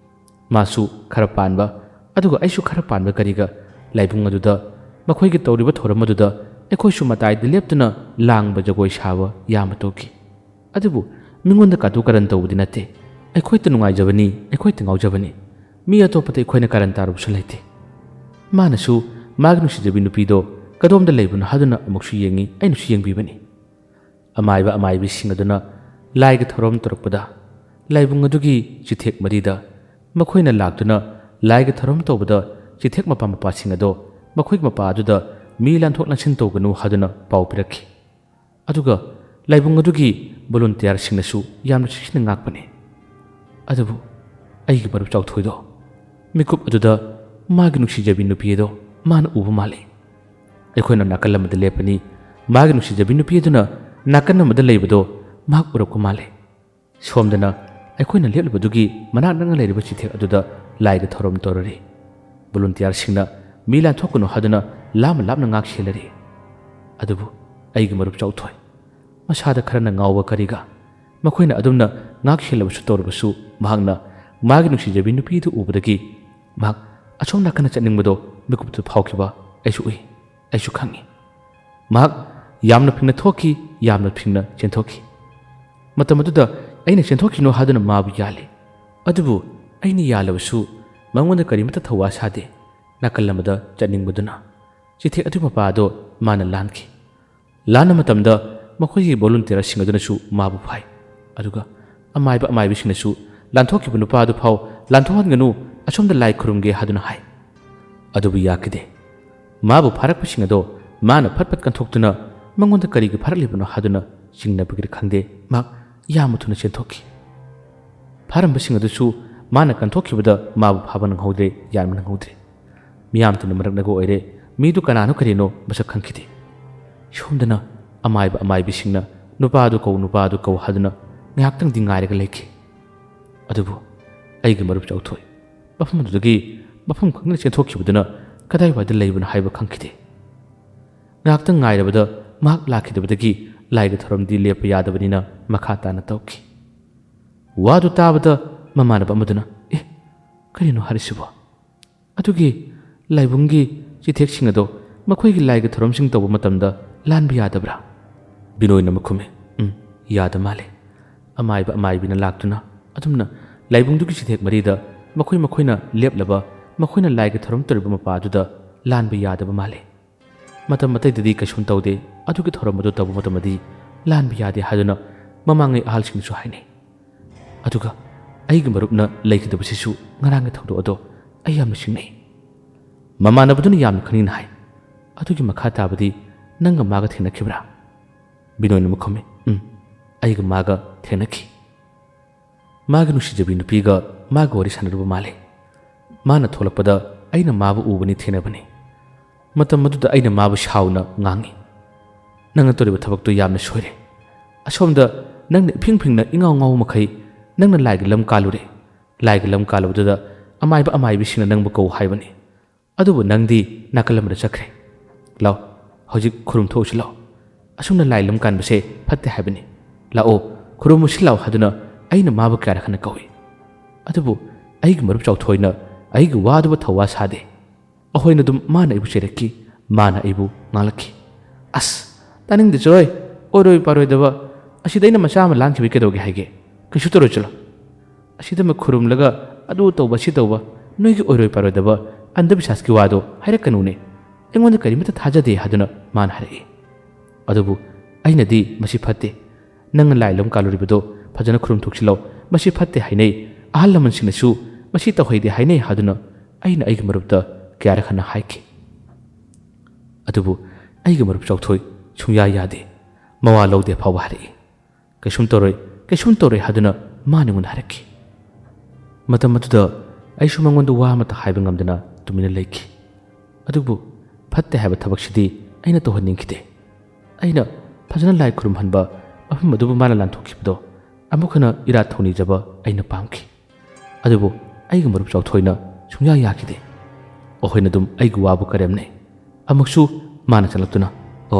ꯃꯥꯁꯨ ꯈꯔ ꯄꯥꯟꯕ ꯑꯗꯨꯒ ꯑꯩꯁꯨ ꯈꯔ ꯄꯥꯟꯕ ꯀꯔꯤꯒ ꯂꯥꯏꯕꯨꯡ ꯑꯗꯨꯗ ꯃꯈꯣꯏꯒꯤ ꯇꯧꯔꯤꯕ ꯊꯧꯔꯝ ꯑꯗꯨꯗ ꯑꯩꯈꯣꯏꯁꯨ ꯃꯇꯥꯏꯗ ꯂꯦꯞꯇꯨꯅ ꯂꯥꯡꯕ ꯖꯒꯣꯏ ꯁꯥꯕ ꯌꯥꯝꯅ ꯇꯧꯈꯤ꯫ ꯑꯗꯨꯕꯨ ꯃꯤꯉꯣꯟꯗ ꯀꯥꯇꯨ ꯀꯥꯔꯟ ꯇꯧꯕꯗꯤ ꯅꯠꯇꯦ꯫ ꯑꯩꯈꯣꯏꯇ ꯅꯨꯡꯉꯥꯏꯖꯕꯅꯤ, ꯑꯩꯈꯣꯏꯇ ꯉꯥꯎꯖꯕꯅꯤ꯫ ꯃꯤ ꯑꯇꯣꯞꯄꯗ ꯑꯩꯈꯣꯏꯅ ꯀꯥꯔꯟ ꯇꯥꯔꯨꯕꯁꯨ ꯂꯩꯇꯦ꯫ ꯃꯥꯅꯁꯨ ꯃꯥꯒꯤ ꯅꯨꯡꯁꯤꯖꯕꯤ ꯅꯨꯄꯤꯗꯣ ꯀꯗꯣꯝꯗ ꯂꯩꯕꯅꯣ ꯍꯥꯏꯗꯨꯅ ꯑꯃꯨꯛꯁꯨ ꯌꯦꯡꯉꯤ, ꯑꯩꯅꯁꯨ ꯌꯦꯡꯕꯤꯕꯅꯤ꯫ ꯑꯃꯥꯏꯕ ꯑꯃꯥꯏꯕꯤꯁꯤꯡ ꯑꯗꯨꯅ ꯂꯥꯏꯒꯤ ꯊꯧꯔꯝ ꯇꯧꯔꯛꯄꯗ ꯂꯥꯏꯕꯨꯡ ꯑꯗꯨꯒꯤ ꯆꯤꯊꯦꯛ ꯃꯔꯤꯗ ꯃꯈꯣꯏꯅ ꯂꯥꯛꯇꯨꯅ ꯂꯥꯏꯒꯤ ꯊꯧꯔꯝ ꯇꯧꯕꯗ ꯆꯤꯊꯦꯛ ꯃꯄꯥꯁꯤꯡ ꯑꯗꯣ ꯃꯈꯣꯏꯒꯤ ꯃꯄꯥ ꯑꯗꯨꯗ ꯃꯤ ꯂꯥꯟꯊꯣꯛ ꯂꯥꯟꯁꯤꯟ ꯇꯧꯒꯅꯨ ꯍꯥꯏꯗꯨꯅ ꯄꯥꯎ ꯄꯤꯔꯛꯈꯤ꯫ ꯑꯗꯨꯒ ꯂꯥꯏꯕꯨꯡ ꯑꯗꯨꯒꯤ ꯚꯣꯂꯨꯟꯇꯤꯌꯔꯁꯤꯡꯅꯁꯨ ꯌꯥꯝꯅ ꯆꯦꯛꯁꯤꯟꯅ ꯉꯥꯛꯄꯅꯤ꯫ ꯑꯗꯨꯕꯨ ꯑꯩꯒꯤ ꯃꯔꯨꯞ ꯆꯥꯎꯊꯣꯏꯗꯣ ꯃꯤꯀꯨꯞ ꯑꯗꯨꯗ ꯃꯥꯒꯤ ꯅꯨꯡꯁꯤꯖꯕꯤ ꯅꯨꯄꯤ ꯑꯗꯣ ꯃꯥꯅ ꯎꯕ ꯃꯥꯜꯂꯤ꯫ ꯑꯩꯈꯣꯏꯅ ꯅꯥꯀꯜ ꯑꯃꯗ ꯂꯦꯞꯄꯅꯤ, ꯃꯥꯒꯤ ꯅꯨꯡꯁꯤꯖꯕꯤ ꯅꯨꯄꯤ ꯑꯗꯨꯅ ꯅꯥꯀꯟ ꯑꯃꯗ ꯂꯩꯕꯗꯣ ꯃꯍꯥꯛ ꯎꯔꯛꯄ ꯃꯥꯜꯂꯤ꯫ ꯁꯣꯝꯗꯅ ꯑꯩꯈꯣꯏꯅ ꯂꯦꯞꯂꯤꯕꯗꯨꯒꯤ ꯃꯅꯥꯛ ꯅꯛꯅ ꯂꯩꯔꯤꯕ ꯆꯤꯊꯦꯛ ꯑꯗꯨꯗ ꯂꯥꯏꯒꯤ ꯊꯧꯔꯝ ꯇꯧꯔꯔꯤ꯫ ꯚꯣꯂꯨꯟꯇꯤꯌꯔꯁꯤꯡꯅ ꯃꯤ ꯂꯥꯟꯊꯣꯛꯀꯅꯨ ꯍꯥꯏꯗꯨꯅ ꯂꯥꯞꯅ ꯉꯥꯛ ꯁꯦꯜꯂꯔꯤ꯫ ꯑꯗꯨꯕꯨ ꯑꯩꯒꯤ ꯃꯔꯨꯞ ꯆꯥꯎꯊꯣꯏ ꯃꯁꯥꯗ ꯈꯔꯅ ꯉꯥꯎꯕ ꯀꯔꯤꯒ ꯃꯈꯣꯏꯅ ꯑꯗꯨꯝꯅ ꯉꯥꯛ ꯁꯦꯜꯂꯕꯁꯨ ꯇꯧꯔꯕꯁꯨ ꯃꯍꯥꯛꯅ ꯃꯥꯒꯤ ꯅꯨꯡꯁꯤꯖꯕꯤ ꯅꯨꯄꯤꯗꯨ ꯎꯕꯗꯒꯤ ꯃꯍꯥꯛ ꯑꯁꯣꯝ ꯅꯥꯀꯟꯗ ꯆꯠꯅꯤꯡꯕꯗꯣ ꯃꯤꯀꯨꯞꯇ ꯐꯥꯎꯈꯤꯕ ꯑꯩꯁꯨ ꯎꯏ, ꯑꯩꯁꯨ ꯈꯪꯉꯤ꯫ ꯃꯍꯥꯛ ꯌꯥꯝꯅ ꯐꯤꯡꯅ ꯊꯣꯛꯈꯤ, ꯌꯥꯝꯅ ꯐꯤꯡꯅ ꯆꯦꯟꯊꯣꯛꯈꯤ꯫ ꯃꯇꯝ ꯑꯗꯨꯗ ꯑꯩꯅ ꯆꯦꯟꯊꯣꯛꯈꯤꯅꯣ ꯍꯥꯏꯗꯨꯅ ꯃꯥꯕꯨ ꯌꯥꯜꯂꯤ꯫ ꯑꯗꯨꯕꯨ ꯑꯩꯅ ꯌꯥꯜꯂꯕꯁꯨ ꯃꯉꯣꯟꯗ ꯀꯔꯤꯃꯠꯇ ꯊꯧꯋꯥ ꯁꯥꯗꯦ꯫ ꯅꯥꯀꯜ ꯑꯃꯗ ꯆꯠꯅꯤꯡꯕꯗꯨꯅ ꯆꯤꯊꯦꯛ ꯑꯗꯨꯒꯤ ꯃꯄꯥ ꯑꯗꯣ ꯃꯥꯅ ꯂꯥꯟꯈꯤ꯫ ꯂꯥꯟꯕ ꯃꯇꯝꯗ ꯃꯈꯣꯏꯒꯤ ꯚꯣꯂꯨꯟꯇꯤꯌꯔꯁꯤꯡ ꯑꯗꯨꯅꯁꯨ ꯃꯥꯕꯨ ꯐꯥꯏ꯫ ꯑꯗꯨꯒ ꯑꯃꯥꯏꯕ ꯑꯃꯥꯏꯕꯤꯁꯤꯡꯅꯁꯨ ꯂꯥꯟꯊꯣꯛꯈꯤꯕ ꯅꯨꯄꯥ ꯑꯗꯨ ꯐꯥꯎ ꯂꯥꯟꯊꯣꯛꯍꯟꯒꯅꯨ, ꯑꯁꯣꯝꯗ ꯂꯥꯏ ꯈꯨꯔꯨꯝꯒꯦ ꯍꯥꯏꯗꯨꯅ ꯍꯥꯏ꯫ ꯑꯗꯨꯕꯨ ꯌꯥꯈꯤꯗꯦ꯫ ꯃꯥꯕꯨ ꯐꯥꯔꯛꯄꯁꯤꯡ ꯑꯗꯣ ꯃꯥꯅ ꯐꯠ ꯀꯟꯊꯣꯛꯇꯨꯅ ꯃꯉꯣꯟꯗ ꯀꯔꯤꯒꯤ ꯐꯥꯔꯛꯂꯤꯕꯅꯣ ꯍꯥꯏꯗꯨꯅ ꯆꯤꯡꯅꯕꯒꯤꯔ ꯈꯪꯗꯦ ꯃꯍꯥꯛ ꯌꯥꯝꯅ ꯊꯨꯅ ꯆꯦꯟꯊꯣꯛꯈꯤ꯫ ꯐꯥꯔꯝꯕꯁꯤꯡ ꯑꯗꯨꯁꯨ ꯃꯥꯅ ꯀꯟꯊꯣꯛꯈꯤꯕꯗ ꯃꯥꯕꯨ ꯐꯥꯕ ꯅꯪꯍꯧꯗ꯭ꯔꯦ, ꯌꯥꯟꯕ ꯅꯪꯍꯧꯗ꯭ꯔꯦ꯫ ꯃꯤꯌꯥꯝꯇꯨꯅ ꯃꯔꯛꯅꯒ ꯑꯣꯏꯔꯦ, ꯃꯤꯗꯨ ꯀꯅꯥꯅꯣ ꯀꯔꯤꯅꯣ ꯃꯁꯛ ꯈꯪꯈꯤꯗꯦ꯫ ꯁꯣꯝꯗꯅ ꯑꯃꯥꯏꯕ ꯑꯃꯥꯏꯕꯤꯁꯤꯡꯅ ꯅꯨꯄꯥꯗꯨ ꯀꯧ ꯍꯥꯏꯗꯨꯅ ꯉꯥꯏꯍꯥꯛꯇꯪꯗꯤ ꯉꯥꯏꯔꯒ ꯂꯩꯈꯤ꯫ ꯑꯗꯨꯕꯨ ꯑꯩꯒꯤ ꯃꯔꯨꯞ ꯆꯥꯎꯊꯣꯏ ꯃꯐꯝ ꯑꯗꯨꯗꯒꯤ ꯃꯐꯝ ꯈꯪꯗꯅ ꯆꯦꯟꯊꯣꯛꯈꯤꯕꯗꯨꯅ ꯀꯗꯥꯏꯋꯥꯏꯗ ꯂꯩꯕꯅꯣ ꯍꯥꯏꯕ ꯈꯪꯈꯤꯗꯦ꯫ ꯉꯥꯏꯍꯥꯛꯇꯪ ꯉꯥꯏꯔꯕꯗ ꯃꯍꯥꯛ ꯂꯥꯛꯈꯤꯗꯕꯗꯒꯤ ꯂꯥꯏꯒꯤ ꯊꯧꯔꯝꯗꯤ ꯂꯦꯞꯄ ꯌꯥꯗꯕꯅꯤꯅ ꯃꯈꯥ ꯇꯥꯅ ꯇꯧꯈꯤ꯫ ꯋꯥꯗꯨ ꯇꯥꯕꯗ ꯃꯃꯥꯟꯅꯕ ꯑꯃꯗꯨꯅ ꯀꯔꯤꯅꯣ ꯍꯥꯏꯔꯤꯁꯤꯕꯣ? ꯑꯗꯨꯒꯤ ꯂꯥꯏꯕꯨꯡꯒꯤ ꯆꯤꯊꯦꯛꯁꯤꯡ ꯑꯗꯣ ꯃꯈꯣꯏꯒꯤ ꯂꯥꯏꯒꯤ ꯊꯧꯔꯝꯁꯤꯡ ꯇꯧꯕ ꯃꯇꯝꯗ ꯂꯥꯟꯕ ꯌꯥꯗꯕ꯭ꯔꯥ? ꯕꯤꯅꯣꯏꯅ ꯑꯃꯨꯛ ꯈꯨꯝꯃꯤ, ꯌꯥꯗ ꯃꯥꯜꯂꯦ꯫ ꯑꯃꯥꯏꯕ ꯑꯃꯥꯏꯕꯤꯅ ꯂꯥꯛꯇꯨꯅ ꯑꯗꯨꯝꯅ ꯂꯥꯏꯕꯨꯡꯗꯨꯒꯤ ꯆꯤꯊꯦꯛ ꯃꯔꯤꯗ ꯃꯈꯣꯏꯅ ꯂꯦꯞꯂꯕ ꯃꯈꯣꯏꯅ ꯂꯥꯏꯒꯤ ꯊꯧꯔꯝ ꯇꯧꯔꯤꯕ ꯃꯄꯥ ꯑꯗꯨꯗ ꯂꯥꯟꯕ ꯌꯥꯗꯕ ꯃꯥꯜꯂꯦ꯫ ꯃꯇꯝ ꯑꯇꯩꯗꯗꯤ ꯀꯩꯁꯨꯝ ꯇꯧꯗꯦ, ꯑꯗꯨꯒꯤ ꯊꯧꯔꯝ ꯑꯗꯨ ꯇꯧꯕ ꯃꯇꯝꯗꯗꯤ ꯂꯥꯟꯕ ꯌꯥꯗꯦ ꯍꯥꯏꯗꯨꯅ ꯃꯃꯥꯡꯉꯩ ꯑꯍꯜꯁꯤꯡꯅꯁꯨ ꯍꯥꯏꯅꯩ꯫ ꯑꯗꯨꯒ ꯑꯩꯒꯤ ꯃꯔꯨꯞꯅ ꯂꯩꯈꯤꯗꯕꯁꯤꯁꯨ ꯉꯔꯥꯡꯒꯤ ꯊꯧꯗꯣꯛ ꯑꯗꯣ ꯑꯩ ꯌꯥꯝꯅ ꯆꯤꯡꯅꯩ꯫ ꯃꯃꯥꯟꯅꯕꯗꯨꯅ ꯌꯥꯝꯅ ꯈꯪꯅꯤꯡꯅ ꯍꯥꯏ, ꯑꯗꯨꯒꯤ ꯃꯈꯥ ꯇꯥꯕꯗꯤ ꯅꯪꯒ ꯃꯥꯒ ꯊꯦꯡꯅꯈꯤꯕ꯭ꯔꯥ? ꯕꯤꯅꯣꯏꯅ ꯑꯃꯨꯛ ꯈꯨꯝꯃꯤ, ꯑꯩꯒ ꯃꯥꯒ ꯊꯦꯡꯅꯈꯤ꯫ ꯃꯥꯒꯤ ꯅꯨꯡꯁꯤꯖꯕꯤ ꯅꯨꯄꯤꯒ ꯃꯥꯒ ꯋꯥꯔꯤ ꯁꯥꯟꯅꯔꯨꯕ ꯃꯥꯜꯂꯦ꯫ ꯃꯥꯅ ꯊꯣꯛꯂꯛꯄꯗ ꯑꯩꯅ ꯃꯥꯕꯨ ꯎꯕꯅꯤ, ꯊꯦꯡꯅꯕꯅꯤ꯫ ꯃꯇꯝ ꯑꯗꯨꯗ ꯑꯩꯅ ꯃꯥꯕꯨ ꯁꯥꯎꯅ ꯉꯥꯡꯉꯤ, ꯅꯪꯅ ꯇꯧꯔꯤꯕ ꯊꯕꯛꯇꯨ ꯌꯥꯝꯅ ꯁꯣꯏꯔꯦ꯫ ꯑꯁꯣꯝꯗ ꯅꯪꯅ ꯏꯐꯤꯡ ꯐꯤꯡꯅ ꯏꯉꯥꯎ ꯉꯥꯎꯕ ꯃꯈꯩ ꯅꯪꯅ ꯂꯥꯏꯒꯤ ꯂꯝ ꯀꯥꯜꯂꯨꯔꯦ꯫ ꯂꯥꯏꯒꯤ ꯂꯝ ꯀꯥꯜꯂꯨꯕꯗꯨꯗ ꯑꯃꯥꯏꯕ ꯑꯃꯥꯏꯕꯤꯁꯤꯡꯅ ꯅꯪꯕꯨ ꯀꯧ ꯍꯥꯏꯕꯅꯤ꯫ ꯑꯗꯨꯕꯨ ꯅꯪꯗꯤ ꯅꯥꯀꯜ ꯑꯃꯗ ꯆꯠꯈ꯭ꯔꯦ꯫ ꯂꯥꯎ, ꯍꯧꯖꯤꯛ ꯈꯨꯔꯨꯝ ꯊꯣꯛꯎꯁꯤ ꯂꯥꯎ꯫ ꯑꯁꯨꯝꯅ ꯂꯥꯏ ꯂꯝ ꯀꯥꯟꯕꯁꯦ ꯐꯠꯇꯦ ꯍꯥꯏꯕꯅꯤ꯫ ꯂꯥꯛꯑꯣ ꯈꯨꯔꯨꯝꯃꯨꯁꯤ ꯂꯥꯎ ꯍꯥꯏꯗꯨꯅ ꯑꯩꯅ ꯃꯥꯕꯨ ꯀꯌꯥꯔꯛ ꯍꯟꯅ ꯀꯧꯏ꯫ ꯑꯗꯨꯕꯨ ꯑꯩꯒꯤ ꯃꯔꯨꯞ ꯆꯥꯎꯊꯣꯏꯅ ꯑꯩꯒꯤ ꯋꯥꯗꯨꯕ ꯊꯧꯋꯥ ꯁꯥꯗꯦ꯫ ꯑꯩꯈꯣꯏꯅ ꯑꯗꯨꯝ ꯃꯥꯅ ꯑꯩꯕꯨ ꯆꯩꯔꯛꯈꯤ, ꯃꯥꯅ ꯑꯩꯕꯨ ꯉꯥꯡꯂꯛꯈꯤ꯫ ꯑꯁ ꯇꯥꯅꯤꯡꯗꯦ ꯆꯣꯏ, ꯑꯣꯏꯔꯣꯏ ꯄꯥꯔꯣꯏꯗꯕ, ꯑꯁꯤꯗ ꯑꯩꯅ ꯃꯆꯥ ꯑꯃ ꯂꯥꯟꯈꯤꯕ ꯀꯩꯗꯧꯒꯦ ꯍꯥꯏꯒꯦ? ꯀꯩꯁꯨ ꯇꯧꯔꯣꯏ, ꯆꯠꯂꯣ꯫ ꯑꯁꯤꯗꯃꯛ ꯈꯨꯔꯨꯝꯂꯒ ꯑꯗꯨ ꯇꯧꯕ ꯁꯤ ꯇꯧꯕ ꯅꯣꯏꯒꯤ ꯑꯣꯏꯔꯣꯏ ꯄꯥꯔꯣꯏꯗꯕ ꯑꯟꯙꯕꯤꯁ꯭ꯋꯥꯁꯀꯤ ꯋꯥꯗꯣ ꯍꯥꯏꯔꯛꯀꯅꯨꯅꯦ, ꯑꯩꯉꯣꯟꯗ ꯀꯔꯤꯃꯠꯇ ꯊꯥꯖꯗꯦ ꯍꯥꯏꯗꯨꯅ ꯃꯥꯅ ꯍꯥꯏꯔꯛꯏ꯫ ꯑꯗꯨꯕꯨ ꯑꯩꯅꯗꯤ ꯃꯁꯤ ꯐꯠꯇꯦ, ꯅꯪꯅ ꯂꯥꯏ ꯂꯝ ꯀꯥꯜꯂꯨꯔꯤꯕꯗꯣ ꯐꯖꯅ ꯈꯨꯔꯨꯝ ꯊꯣꯛꯁꯤꯜꯂꯣ, ꯃꯁꯤ ꯐꯠꯇꯦ ꯍꯥꯏꯅꯩ, ahal lamansingnashu masi tawhaide hainai haduna aina aiga marupta kyara khana haiki adubu aiga marup chawthoi chungya yade mawa lawde phawa hari kaishum toroi haduna maningun haraki matam atuda aishu mangondu wa mata haiba ngamdana tumina leiki adubu fatte haiba thabaksidi aina tohaningkide aina phajana lai khurum hanba afum adubu mana lanthokibdo amukhana ira thoni jaba aina pamki adubu aiga marup chawthoina chungya yakide ohoina dum aigu wabu karemne amuksu mana chalaktuna o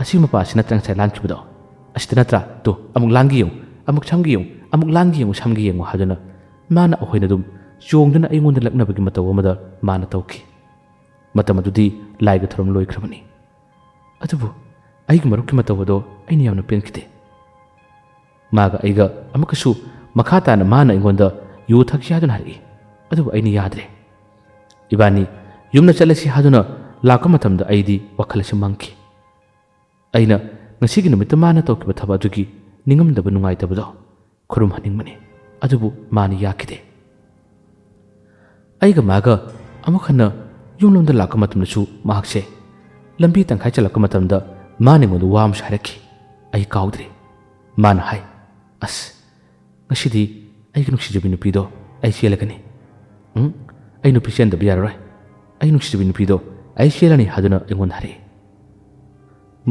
asima pasina changsai lanchibdo astinatra to amuk langiyung amuk chamgiyung amuk langiyung chamgiyung haduna mana ohoina dum chongduna aingonda laknabagi mataw amada mana tawki matam adudi laiga thorom loikrabani adubu aiga marup ki matawdo aini yamna penkide maga aiga amukasu makhata na mana aingonda yu thakshi haduna hari adubu aini yadre ibani yumna chalasi haduna lakka matamda aidi wakhalasi mangki aina ngasigi numita mana tawkiba thaba adugi ningamdaba nungaitabado khurum haningmani adubu mani yakide aiga maga amukhana yumlomda lakka matamdasu mahakse lambi tangkhai chalakka matamda mani ngodu wam sharaki ai kaudre mana hai as ngasidi aiga nuksijabi nupido ai selagani ai nupi sendaba yararoi ai nuksijabi nupido ai selani haduna engon hari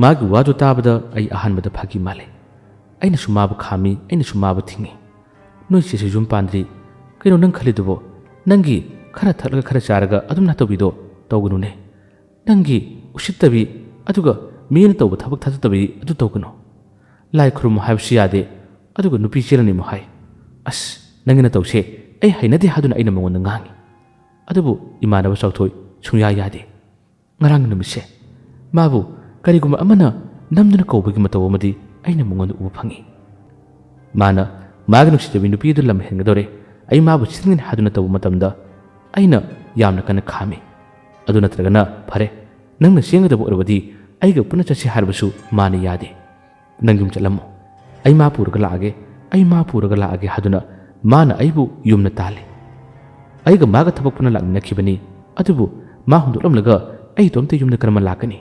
magi wadu tabada ai ahanbada phagi male aina sumabu khami aina sumabu thingi noi se jum pandri kaino nang khalidubo nangi khara thalaga khara charaga adum na tobido tawgunune nangi usittabi aduga meena tawba thabak thajatabi adu tawguno lai khrum haibsi yade aduga nupi selani mo hai as nangina tawse ai hainadi haduna aina mangon ngangi adubu imanaba chawthoi chungya yade ngarang numise mabu kariguma amana namduna kawbagi mataw amadi aina mangon ubu phangi mana magnu sijabi nupi du lam hengadore ai mabu singin haduna taw matamda aina yamna kana khami aduna tragana phare nangna sengada bo orabadi aiga puna chasi harbasu mani yade nangum chalam ai ma purga laage haduna mana aibu yumna tale aiga maga thabak puna lakna khibani adubu ma hundulam laga ai tomte yumna karma lakani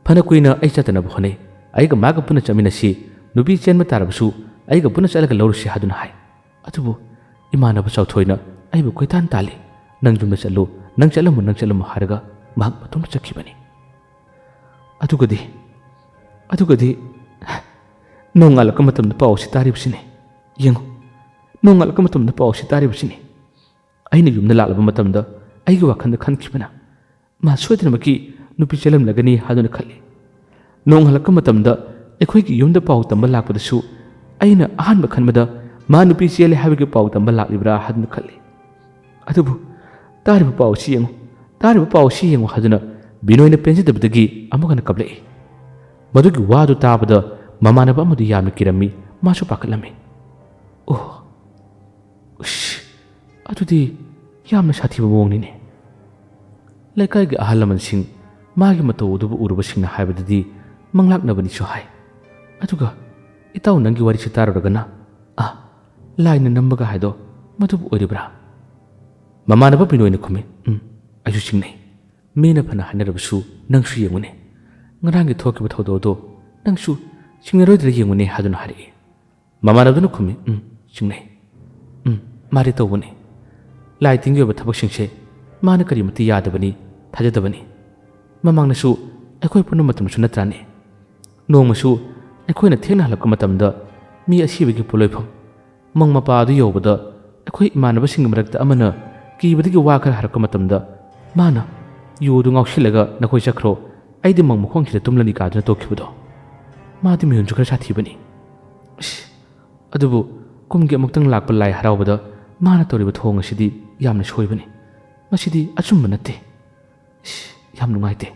phana kuina ai chatana bhone aiga maga puna chaminasi nubi chenma tarabasu aiga puna chalaga lawrusi haduna hai adubu imana ba chawthoina aibu koitan tali nangjumna chalu nang chalamu harga mag patum chakhibani adugadi nongal kamatam na pawsi taribsini yengo nongal kamatam na pawsi taribsini aina yumna lalaba matamda aiga wakhanda khankhibana ma soidna maki nupi chalam lagani haduna khali nongal kamatamda ekhoi yumda paw tamba lakpadasu aina ahanba khanmada ma nupi chele habige paw tamba laklibra haduna khali adubu tariba pawsi yengo haduna binoina penjidabdagi amagana kablai madugi wadu tabada mamanaba amadu yamna kirami masu pakalami oh ush adudi yamna sathiba mawngni laikai gi ahalaman sing magi mataw dubu uruba singna haibadadi manglaknabani su hai aduga itaw nangi wari sitaragana laina nambaga haido madubu oribra mamanaba binoina khumi ayu singnai mena phana hanarabasu nangsu yengune ngarangi thokiba thodo nangsu singaroidra yengune haduna hari mamanabduna khumi singnai mari tawbune lai tingyo ba thabak singse mana karimati yadabani thajadabani mamangnasu akhoi puna matamsu natrani nongmasu akhoi na thena halakka matamda mi asibagi puloifam mangmapa adu yobada akhoi imanaba sing marakta amana kibadagi wakhar harakka matamda mana yudu ngausilaga nakhoi chakro aidi mangmukhong khida tumlani kaduna tokhibudo madi miyunju khara sathibani adubu kumgi amuktang lakpa lai harawbada mana toriba thong asidi yamna soibani masidi achumba natte yam nungaite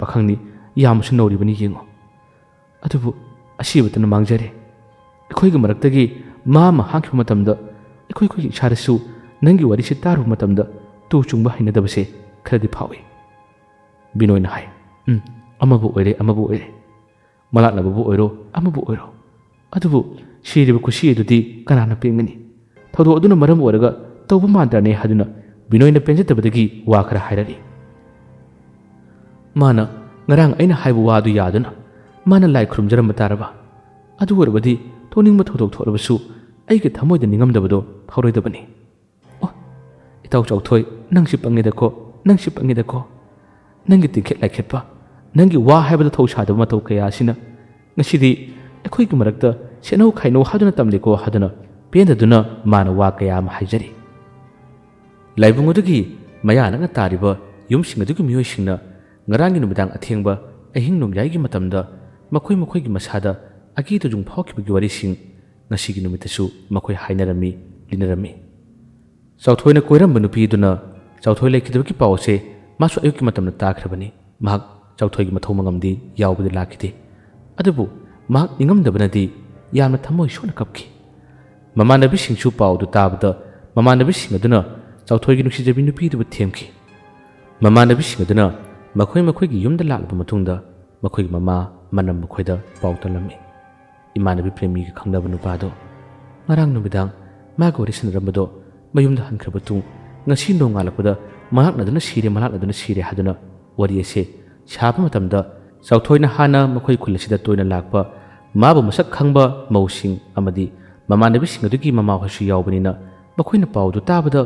pakhangni yamsu noribani yengo adubu asibutana mangjare ekhoi gi maraktagi mama hangkhiba matamda ekhoi sarasu nangi wari se taru matamda tu chungba hainadabase kharadi phawi binoina hai amabu oire malaknabu oiro amabu oiro adubu ꯁꯤꯔꯤꯕ ꯈꯨꯁꯤ ꯑꯗꯨꯗꯤ ꯀꯅꯥꯅ ꯄꯦꯟꯒꯅꯤ ꯊꯧꯗꯣꯛ ꯑꯗꯨꯅ ꯃꯔꯝ ꯑꯣꯏꯔꯒ ꯇꯧꯕ ꯃꯥꯟꯗ꯭ꯔꯅꯦ ꯍꯥꯏꯗꯨꯅ ꯕꯤꯅꯣꯏꯅ ꯄꯦꯟꯖꯗꯕꯗꯒꯤ ꯋꯥ ꯈꯔ ꯍꯥꯏꯔꯛꯏ ꯃꯥꯅ ꯉꯔꯥꯡ ꯑꯩꯅ ꯍꯥꯏꯕ ꯋꯥꯗꯨ ꯌꯥꯗꯨꯅ ꯃꯥꯅ ꯂꯥꯏ ꯈꯨꯔꯨꯝꯖꯔꯝꯕ ꯇꯥꯔꯕ ꯑꯗꯨ ꯑꯣꯏꯔꯕꯗꯤ ꯊꯣꯛꯅꯤꯡꯕ ꯊꯧꯗꯣꯛ ꯊꯣꯛꯂꯕꯁꯨ ꯑꯩꯒꯤ ꯊꯃꯣꯏꯗ ꯅꯤꯡꯉꯝꯗꯕꯗꯣ ꯐꯥꯎꯔꯣꯏꯗꯕꯅꯤ ꯑꯣ ꯏꯇꯥꯎ ꯆꯥꯎꯊꯣꯏ ꯅꯪꯁꯤ ꯄꯪꯉꯤꯗꯀꯣ ꯅꯪꯁꯤ ꯄꯪꯉꯤꯗꯀꯣ ꯅꯪꯒꯤ ꯇꯤꯡꯈꯦꯠ ꯂꯥꯏꯈꯦꯠꯄ ꯅꯪꯒꯤ ꯋꯥ ꯍꯥꯏꯕꯗ ꯊꯧꯁꯥꯗꯕ ꯃꯇꯧ ꯀꯌꯥ ꯑꯁꯤꯅ ꯉꯁꯤꯗꯤ ꯑꯩꯈꯣꯏꯒꯤ ꯃꯔꯛꯇ ꯁꯦꯠꯅꯧ ꯈꯥꯏꯅꯧ ꯍꯥꯏꯗꯨꯅ ꯇꯝꯂꯦꯀꯣ ꯍꯥꯏꯗꯨꯅ ꯄꯦꯟꯗꯗꯨꯅ ꯃꯥꯅ ꯋꯥ ꯀꯌꯥ ꯑꯃ ꯍꯥꯏꯖꯔꯤ ꯂꯥꯏꯕꯨꯡ ꯑꯗꯨꯒꯤ ꯃꯌꯥ ꯅꯛꯅ ꯇꯥꯔꯤꯕ ꯌꯨꯝꯁꯤꯡ ꯑꯗꯨꯒꯤ ꯃꯤꯑꯣꯏꯁꯤꯡꯅ ꯉꯔꯥꯡꯒꯤ ꯅꯨꯃꯤꯗꯥꯡ ꯑꯊꯦꯡꯕ ꯑꯍꯤꯡ ꯅꯣꯡꯌꯥꯏꯒꯤ ꯃꯇꯝꯗ ꯃꯈꯣꯏꯒꯤ ꯃꯁꯥꯗ ꯑꯀꯤ ꯇꯨꯖꯨꯡ ꯐꯥꯎꯈꯤꯕꯒꯤ ꯋꯥꯔꯤꯁꯤꯡ ꯉꯁꯤꯒꯤ ꯅꯨꯃꯤꯠꯇꯁꯨ ꯃꯈꯣꯏ ꯍꯥꯏꯅꯔꯝꯃꯤ ꯂꯤꯅꯔꯝꯃꯤ ꯆꯥꯎꯊꯣꯏꯅ ꯀꯣꯏꯔꯝꯕ ꯅꯨꯄꯤꯗꯨꯅ ꯆꯥꯎꯊꯣꯏ ꯂꯩꯈꯤꯗꯕꯒꯤ ꯄꯥꯎ ꯑꯁꯦ ꯃꯥꯁꯨ ꯑꯌꯨꯛꯀꯤ ꯃꯇꯝꯗ ꯇꯥꯈ꯭ꯔꯕꯅꯤ ꯃꯍꯥꯛ ꯆꯥꯎꯊꯣꯏꯒꯤ ꯃꯊꯧ ꯃꯉꯝꯗꯤ ꯌꯥꯎꯕꯗꯤ ꯂꯥꯛꯈꯤꯗꯦ ꯑꯗꯨꯕꯨ ꯃꯍꯥꯛ ꯅꯤꯡꯉꯝꯗꯕꯅꯗꯤ ꯌꯥꯝꯅ ꯊꯃꯣꯏ ꯁꯣꯛꯅ ꯀꯞꯈꯤ ꯃꯃꯥꯟꯅꯕꯤꯁꯤꯡꯁꯨ ꯄꯥꯎꯗꯨ ꯇꯥꯕꯗ ꯃꯃꯥꯟꯅꯕꯤꯁꯤꯡ ꯑꯗꯨꯅ ꯆꯥꯎꯊꯣꯏꯒꯤ ꯅꯨꯡꯁꯤꯖꯕꯤ ꯅꯨꯄꯤꯗꯨꯕꯨ ꯊꯦꯝꯈꯤ ꯃꯃꯥꯟꯅꯕꯤꯁꯤꯡ ꯑꯗꯨꯅ ꯃꯈꯣꯏꯒꯤ ꯌꯨꯝꯗ ꯂꯥꯛꯂꯕ ꯃꯇꯨꯡꯗ ꯃꯈꯣꯏꯒꯤ ꯃꯃꯥ ꯃꯅꯝ ꯃꯈꯣꯏꯗ ꯄꯥꯎ ꯇꯝꯂꯝꯃꯤ ꯏꯃꯥꯟꯅꯕꯤ ꯄ꯭ꯔꯦꯃꯤꯒ ꯈꯪꯅꯕ ꯅꯨꯄꯥꯗꯣ ꯉꯔꯥꯡ ꯅꯨꯃꯤꯗꯥꯡ ꯃꯥꯒ ꯋꯥꯔꯤ ꯁꯥꯟꯅꯔꯝꯕꯗꯣ ꯃꯌꯨꯝꯗ ꯍꯟꯈ꯭ꯔꯕ ꯃꯇꯨꯡ ꯉꯁꯤ ꯅꯣꯡꯉꯥꯜꯂꯛꯄꯗ ꯃꯍꯥꯛꯅꯗꯨꯅ ꯁꯤꯔꯦ ꯍꯥꯏꯗꯨꯅ ꯋꯥꯔꯤ ꯑꯁꯤ ꯁꯥꯕ ꯃꯇꯝꯗ ꯆꯥꯎꯊꯣꯏꯅ ꯍꯥꯟꯅ ꯃꯈꯣꯏ ꯈꯨꯜ ꯑꯁꯤꯗ ꯇꯣꯏꯅ ꯂꯥꯛꯄ ꯃꯥꯕꯨ ꯃꯁꯛ ꯈꯪꯕ ꯃꯧꯁꯤꯡ ꯑꯃꯗꯤ ꯃꯃꯥꯟꯅꯕꯤꯁꯤꯡ ꯑꯗꯨꯒꯤ ꯃꯃꯥꯍꯣꯏꯁꯨ ꯌꯥꯎꯕꯅꯤꯅ ꯃꯈꯣꯏꯅ ꯄꯥꯎꯗꯨ ꯇꯥꯕꯗ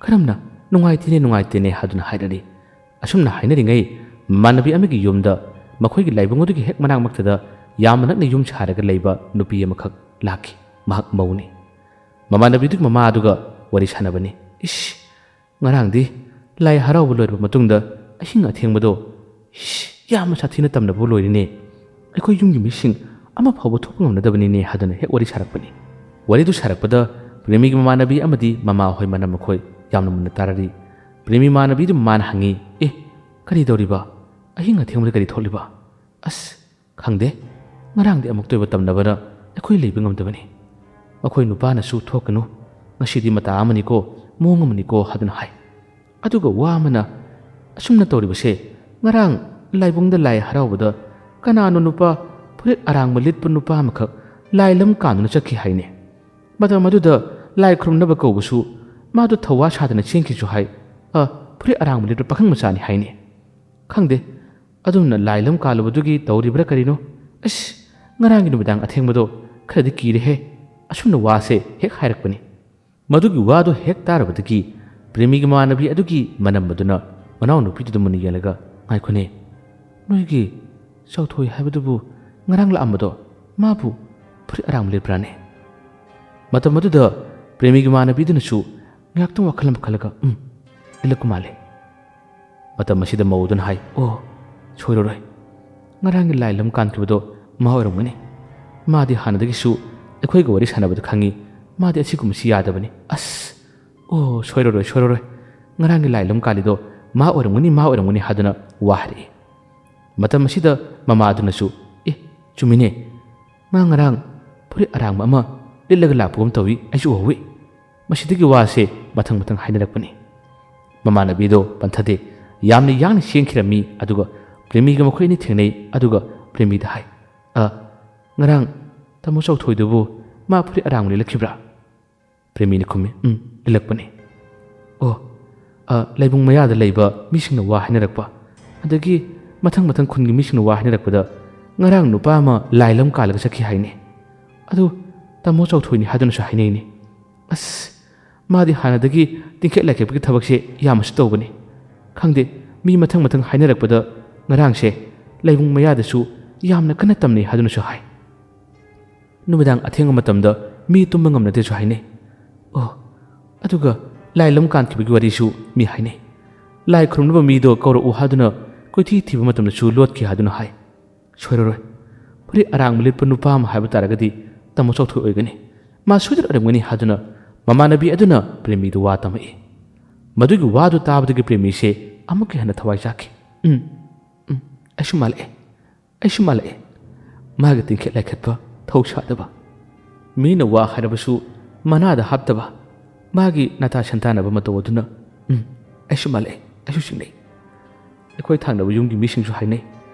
ꯀꯔꯝꯅ ꯅꯨꯡꯉꯥꯏꯇꯦꯅꯦ ꯍꯥꯏꯗꯨꯅ ꯍꯥꯏꯔꯛꯏ ꯑꯁꯨꯝꯅ ꯍꯥꯏꯅꯔꯤꯉꯩ ꯃꯃꯥꯟꯅꯕꯤ ꯑꯃꯒꯤ ꯌꯨꯝꯗ ꯃꯈꯣꯏꯒꯤ ꯂꯥꯏꯕꯨꯡ ꯑꯗꯨꯒꯤ ꯍꯦꯛ ꯃꯅꯥꯛꯃꯛꯇꯗ ꯌꯥꯝꯅ ꯅꯛꯅ ꯌꯨꯝ ꯁꯥꯔꯒ ꯂꯩꯕ ꯅꯨꯄꯤ ꯑꯃꯈꯛ ꯂꯥꯛꯈꯤ ꯃꯍꯥꯛ ꯃꯧꯅꯤ ꯃꯃꯥꯟꯅꯕꯤꯗꯨꯒꯤ ꯃꯃꯥ ꯑꯗꯨꯒ ꯋꯥꯔꯤ ꯁꯥꯟꯅꯕꯅꯤ ꯉꯔꯥꯡꯗꯤ ꯂꯥꯏ ꯍꯔꯥꯎꯕ ꯂꯣꯏꯔꯕ ꯃꯇꯨꯡꯗ ꯑꯍꯤꯡ ꯑꯊꯦꯡꯕꯗꯣ ꯌꯥꯝꯅ ꯁꯥꯊꯤꯅ ꯇꯝꯅꯕ ꯂꯣꯏꯔꯤꯅꯦ ꯑꯩꯈꯣꯏ ꯌꯨꯝꯒꯤ ꯃꯤꯁꯤꯡ ꯑꯃ ꯐꯥꯎꯕ ꯊꯣꯛꯄ ꯉꯝꯅꯗꯕꯅꯤꯅꯦ ꯍꯥꯏꯗꯨꯅ ꯍꯦꯛ ꯋꯥꯔꯤ ꯁꯥꯔꯛꯄꯅꯤ ꯋꯥꯔꯤꯗꯨ ꯁꯥꯔꯛꯄꯗ ꯄ꯭ꯔꯦꯃꯤꯒꯤ ꯃꯃꯥꯟꯅꯕꯤ ꯑꯃꯗꯤ ꯃꯃꯥ ꯍꯣꯏ ꯃꯅꯝ ꯃꯈꯣꯏ ꯌꯥꯝꯅ ꯃꯨꯟꯅ ꯇꯥꯔꯔꯤ ꯄ꯭ꯔꯦꯃꯤ ꯃꯃꯥꯟꯅꯕꯤꯗꯨ ꯃꯥꯅ ꯍꯪꯉꯤ ꯀꯔꯤ ꯇꯧꯔꯤꯕ ꯑꯍꯤꯡ ꯑꯊꯦꯡꯕꯗ ꯀꯔꯤ ꯊꯣꯛꯂꯤꯕ ꯈꯪꯗꯦ ꯉꯔꯥꯡꯗꯤ ꯑꯃꯨꯛꯇꯣꯏꯕ ꯇꯝꯅꯕꯅ ꯑꯩꯈꯣꯏ ꯂꯩꯕ ꯉꯝꯗꯕꯅꯤ ꯑꯩꯈꯣꯏ ꯅꯨꯄꯥꯅꯁꯨ ꯊꯣꯛꯀꯅꯨ ꯉꯁꯤꯗꯤ ꯃꯇꯥ ꯑꯃꯅꯤꯀꯣ ꯃꯑꯣꯡ ꯑꯃꯅꯤꯀೋ ꯍꯥꯏꯗꯨꯅ ꯍꯥꯏ ꯑꯗꯨꯒ ꯋꯥ ꯑꯃꯅ ꯑꯁꯨꯝꯅ ꯇꯧꯔꯤꯕꯁꯦ ꯉꯔꯥꯡ ꯂꯥꯏꯕꯨꯡꯗ ꯂꯥꯏ ꯍꯔꯥꯎꯕꯗ ꯀꯅꯥꯅꯣ ꯅꯨꯄꯥ ꯐꯨꯔꯤꯠ ꯑꯔꯥꯡꯕ ꯂꯤꯠꯄ ꯅꯨꯄꯥ ꯑꯃꯈꯛ ꯂꯥꯏ ꯂꯝ ꯀꯥꯟꯗꯨꯅ ꯆꯠꯈꯤ ꯍꯥꯏꯅꯦ ꯃꯇꯝ ꯑꯗꯨꯗ ꯂꯥꯏ ꯈꯨꯔꯨꯝꯅꯕ ꯀꯧꯕꯁꯨ ꯃꯥꯗꯣ ꯊꯧꯋꯥ ꯁꯥꯗꯅ ꯆꯦꯟꯈꯤꯁꯨ ꯍꯥꯏ ꯐꯨꯔꯤꯠ ꯑꯔꯥꯡꯕ ꯂꯤꯠꯄ ꯄꯥꯈꯪ ꯃꯆꯥꯅꯤ ꯍꯥꯏꯅꯦ ꯈꯪꯗꯦ ꯑꯗꯨꯝꯅ ꯂꯥꯏ ꯂꯝ ꯀꯥꯜꯂꯨꯕꯗꯨꯒꯤ ꯇꯧꯔꯤꯕ꯭ꯔꯥ ꯀꯔꯤꯅꯣ ꯉꯔꯥꯡꯒꯤ ꯅꯨꯃꯤꯗꯥꯡ ꯑꯊꯦꯡꯕꯗꯣ ꯈꯔꯗꯤ ꯀꯤꯔꯦꯍꯦ ꯑꯁꯨꯝꯅ ꯋꯥꯁꯦ ꯍꯦꯛ ꯍꯥꯏꯔꯛꯄꯅꯤ ꯃꯗꯨꯒꯤ ꯋꯥꯗꯣ ꯍꯦꯛ ꯇꯥꯔꯕꯗꯒꯤ ꯄ꯭ꯔꯦꯃꯤꯒꯤ ꯃꯃꯥꯟꯅꯕꯤ ꯑꯗꯨꯒꯤ ꯃꯅꯝꯕꯗꯨꯅ ꯃꯅꯥꯎꯅꯨꯄꯤꯗꯨꯗ ꯃꯨꯟꯅ ꯌꯦꯡꯂꯒ ꯉꯥꯏꯈꯣꯅꯦ ꯅꯣꯏꯒꯤ ꯆꯥꯎꯊꯣꯏ ꯍꯥꯏꯕꯗꯨꯕꯨ ꯉꯔꯥꯡ ꯂꯥꯛꯑꯝꯕꯗꯣ ꯃꯥꯕꯨ ꯐꯨꯔꯤꯠ ꯑꯔꯥꯡꯕ ꯂꯤꯠꯄ꯭ꯔꯥꯅꯦ ꯃꯇꯝ ꯑꯗꯨꯗ ꯄ꯭ꯔꯦꯃꯤꯒꯤ ꯃꯃꯥꯟꯅꯕꯤꯗꯨꯅꯁꯨ ꯉꯥꯏꯍꯥꯛꯇꯪ ꯋꯥꯈꯜ ꯑꯃ ꯈꯜꯂꯒ ꯂꯤꯠꯂꯛꯄ ꯃꯥꯜꯂꯦ ꯃꯇꯝ ꯑꯁꯤꯗ ꯃꯧꯗꯨꯅ ꯍꯥꯏ ꯁꯣꯏꯔꯔꯣꯏ ꯉꯔꯥꯡꯒꯤ ꯂꯥꯏ ꯂꯝ ꯀꯥꯟꯈꯤꯕꯗꯣ ꯃꯥ ꯑꯣꯏꯔꯝꯒꯅꯤ ꯃꯥꯗꯤ ꯍꯥꯟꯅꯗꯒꯤꯁꯨ ꯑꯩꯈꯣꯏꯒ ꯋꯥꯔꯤ ꯁꯥꯟꯅꯕꯗ ꯈꯪꯉꯤ ꯃꯥꯗꯤ ꯑꯁꯤꯒꯨꯝꯕꯁꯤ ꯌꯥꯗꯕꯅꯤ ꯁꯣꯏꯔꯔꯣꯏ ꯉꯔꯥꯡꯒꯤ ꯂꯥꯏ ꯂꯝ ꯀꯥꯜꯂꯤꯗꯣ ꯃꯥ ꯑꯣꯏꯔꯝꯒꯅꯤ ꯍꯥꯏꯗꯨꯅ ꯋꯥ ꯍꯥꯏꯔꯛꯏ ꯃꯇꯝ ꯑꯁꯤꯗ ꯃꯃꯥꯗꯨꯅꯁꯨ ꯆꯨꯝꯃꯤꯅꯦ ꯃꯥ ꯉꯔꯥꯡ ꯐꯨꯔꯤꯠ ꯑꯔꯥꯡꯕ ꯑꯃ ꯂꯤꯠꯂꯒ ꯂꯥꯛꯄꯒꯨꯝ ꯇꯧꯏ ꯑꯩꯁꯨ ꯎꯍꯧꯏ ꯃꯁꯤꯗꯒꯤ ꯋꯥꯁꯦ ꯃꯊꯪ ꯍꯥꯏꯅꯔꯛꯄꯅꯤ ꯃꯃꯥꯟꯅꯕꯤꯗꯣ ꯄꯟꯊꯗꯦ ꯌꯥꯝꯅ ꯌꯥꯡꯅ ꯆꯦꯟꯈꯤꯔꯝꯃꯤ ꯑꯗꯨꯒ ꯄ꯭ꯔꯦꯃꯤꯒ ꯃꯈꯣꯏ ꯑꯅꯤ ꯊꯦꯡꯅꯩ ꯑꯗꯨꯒ ꯄ꯭ꯔꯦꯃꯤꯗ ꯍꯥꯏ ꯉꯔꯥꯡ ꯇꯥꯃꯣ ꯆꯥꯎꯊꯣꯏꯗꯨꯕꯨ ꯃꯥ ꯐꯨꯔꯤꯠ ꯑꯔꯥꯡꯕ ꯂꯤꯠꯂꯛꯈꯤꯕ꯭ꯔꯥ ꯄ꯭ꯔꯦꯃꯤꯅ ꯈꯨꯝꯃꯤ ꯂꯤꯠꯂꯛꯄꯅꯤ ꯂꯩꯕꯨꯡ ꯃꯌꯥꯗ ꯂꯩꯕ ꯃꯤꯁꯤꯡꯅ ꯋꯥ ꯍꯥꯏꯅꯔꯛꯄ ꯑꯗꯒꯤ ꯃꯊꯪ ꯈꯨꯟꯒꯤ ꯃꯤꯁꯤꯡꯅ ꯋꯥ ꯍꯥꯏꯅꯔꯛꯄꯗ ꯉꯔꯥꯡ ꯅꯨꯄꯥ ꯑꯃ ꯂꯥꯏ ꯂꯝ ꯀꯥꯜꯂꯒ ꯆꯠꯈꯤ ꯍꯥꯏꯅꯦ ꯑꯗꯨ ꯇꯥꯃꯣ ꯆꯥꯎꯊꯣꯏꯅꯤ ꯍꯥꯏꯗꯨꯅꯁꯨ ꯍꯥꯏꯅꯩꯅꯦ ꯃꯥꯗꯤ ꯍꯥꯟꯅꯗꯒꯤ ꯇꯤꯡꯈꯦꯠ ꯂꯥꯏꯈꯦꯠꯄꯒꯤ ꯊꯕꯛꯁꯦ ꯌꯥꯝꯅꯁꯨ ꯇꯧꯕꯅꯤ ꯈꯪꯗꯦ ꯃꯤ ꯃꯊꯪ ꯍꯥꯏꯅꯔꯛꯄꯗ ꯉꯔꯥꯡꯁꯦ ꯂꯩꯕꯨꯡ ꯃꯌꯥꯗꯁꯨ ꯌꯥꯝꯅ ꯀꯟꯅ ꯇꯝꯅꯩ ꯍꯥꯏꯗꯨꯅꯁꯨ ꯍꯥꯏ ꯅꯨꯃꯤꯗꯥꯡ ꯑꯊꯦꯡꯕ ꯃꯇꯝꯗ ꯃꯤ ꯇꯨꯝꯕ ꯉꯝꯅꯗꯦꯁꯨ ꯍꯥꯏꯅꯩ ꯑꯗꯨꯒ ꯂꯥꯏ ꯂꯝ ꯀꯥꯟꯈꯤꯕꯒꯤ ꯋꯥꯔꯤꯁꯨ ꯃꯤ ꯍꯥꯏꯅꯩ ꯂꯥꯏ ꯈꯨꯔꯨꯝꯅꯕ ꯃꯤꯗꯣ ꯀꯧꯔꯛꯎ ꯍꯥꯏꯗꯨꯅ ꯀꯣꯏꯊꯤ ꯊꯤꯕ ꯃꯇꯝꯗꯁꯨ ꯂꯣꯠꯈꯤ ꯍꯥꯏꯗꯨꯅ ꯍꯥꯏ ꯁꯣꯏꯔꯔꯣꯏ ꯐꯨꯔꯤꯠ ꯑꯔꯥꯡꯕ ꯂꯤꯠꯄ ꯅꯨꯄꯥ ꯑꯃ ꯍꯥꯏꯕ ꯇꯥꯔꯒꯗꯤ ꯇꯥꯃꯣ ꯆꯥꯎꯊꯣꯏ ꯑꯣꯏꯒꯅꯤ ꯃꯥ ꯁꯣꯏꯗꯅ ꯑꯣꯏꯔꯝꯒꯅꯤ ꯍꯥꯏꯗꯨꯅ ꯃꯃꯥꯟꯅꯕꯤ ꯑꯗꯨꯅ ꯄ꯭ꯔꯦꯃꯤꯗꯨ ꯋꯥ ꯇꯝꯃꯛꯏ ꯃꯗꯨꯒꯤ ꯋꯥꯗꯨ ꯇꯥꯕꯗꯒꯤ ꯄ꯭ꯔꯦꯃꯤꯁꯦ ꯑꯃꯨꯛꯀ ꯍꯦꯟꯅ ꯊꯋꯥꯏ ꯆꯥꯈꯤ ꯑꯩꯁꯨ ꯃꯥꯜꯂꯛꯑꯦ ꯃꯥꯒꯤ ꯇꯤꯡꯈꯦꯠ ꯂꯥꯏꯈꯠꯄ ꯊꯧꯁꯥꯗꯕ ꯃꯤꯅ ꯋꯥ ꯍꯥꯏꯔꯕꯁꯨ ꯃꯅꯥꯗ ꯍꯥꯞꯇꯕ ꯃꯥꯒꯤ ꯅꯥꯇꯥ ꯁꯟꯇꯥꯅꯕ ꯃꯇꯧ ꯑꯗꯨꯅ ꯑꯩꯁꯨ ꯃꯥꯜꯂꯛꯑꯦ ꯑꯩꯁꯨ ꯆꯤꯡꯅꯩ ꯑꯩꯈꯣꯏ ꯊꯪꯅꯕ ꯌꯨꯝꯒꯤ ꯃꯤꯁꯤꯡꯁꯨ ꯍꯥꯏꯅꯩ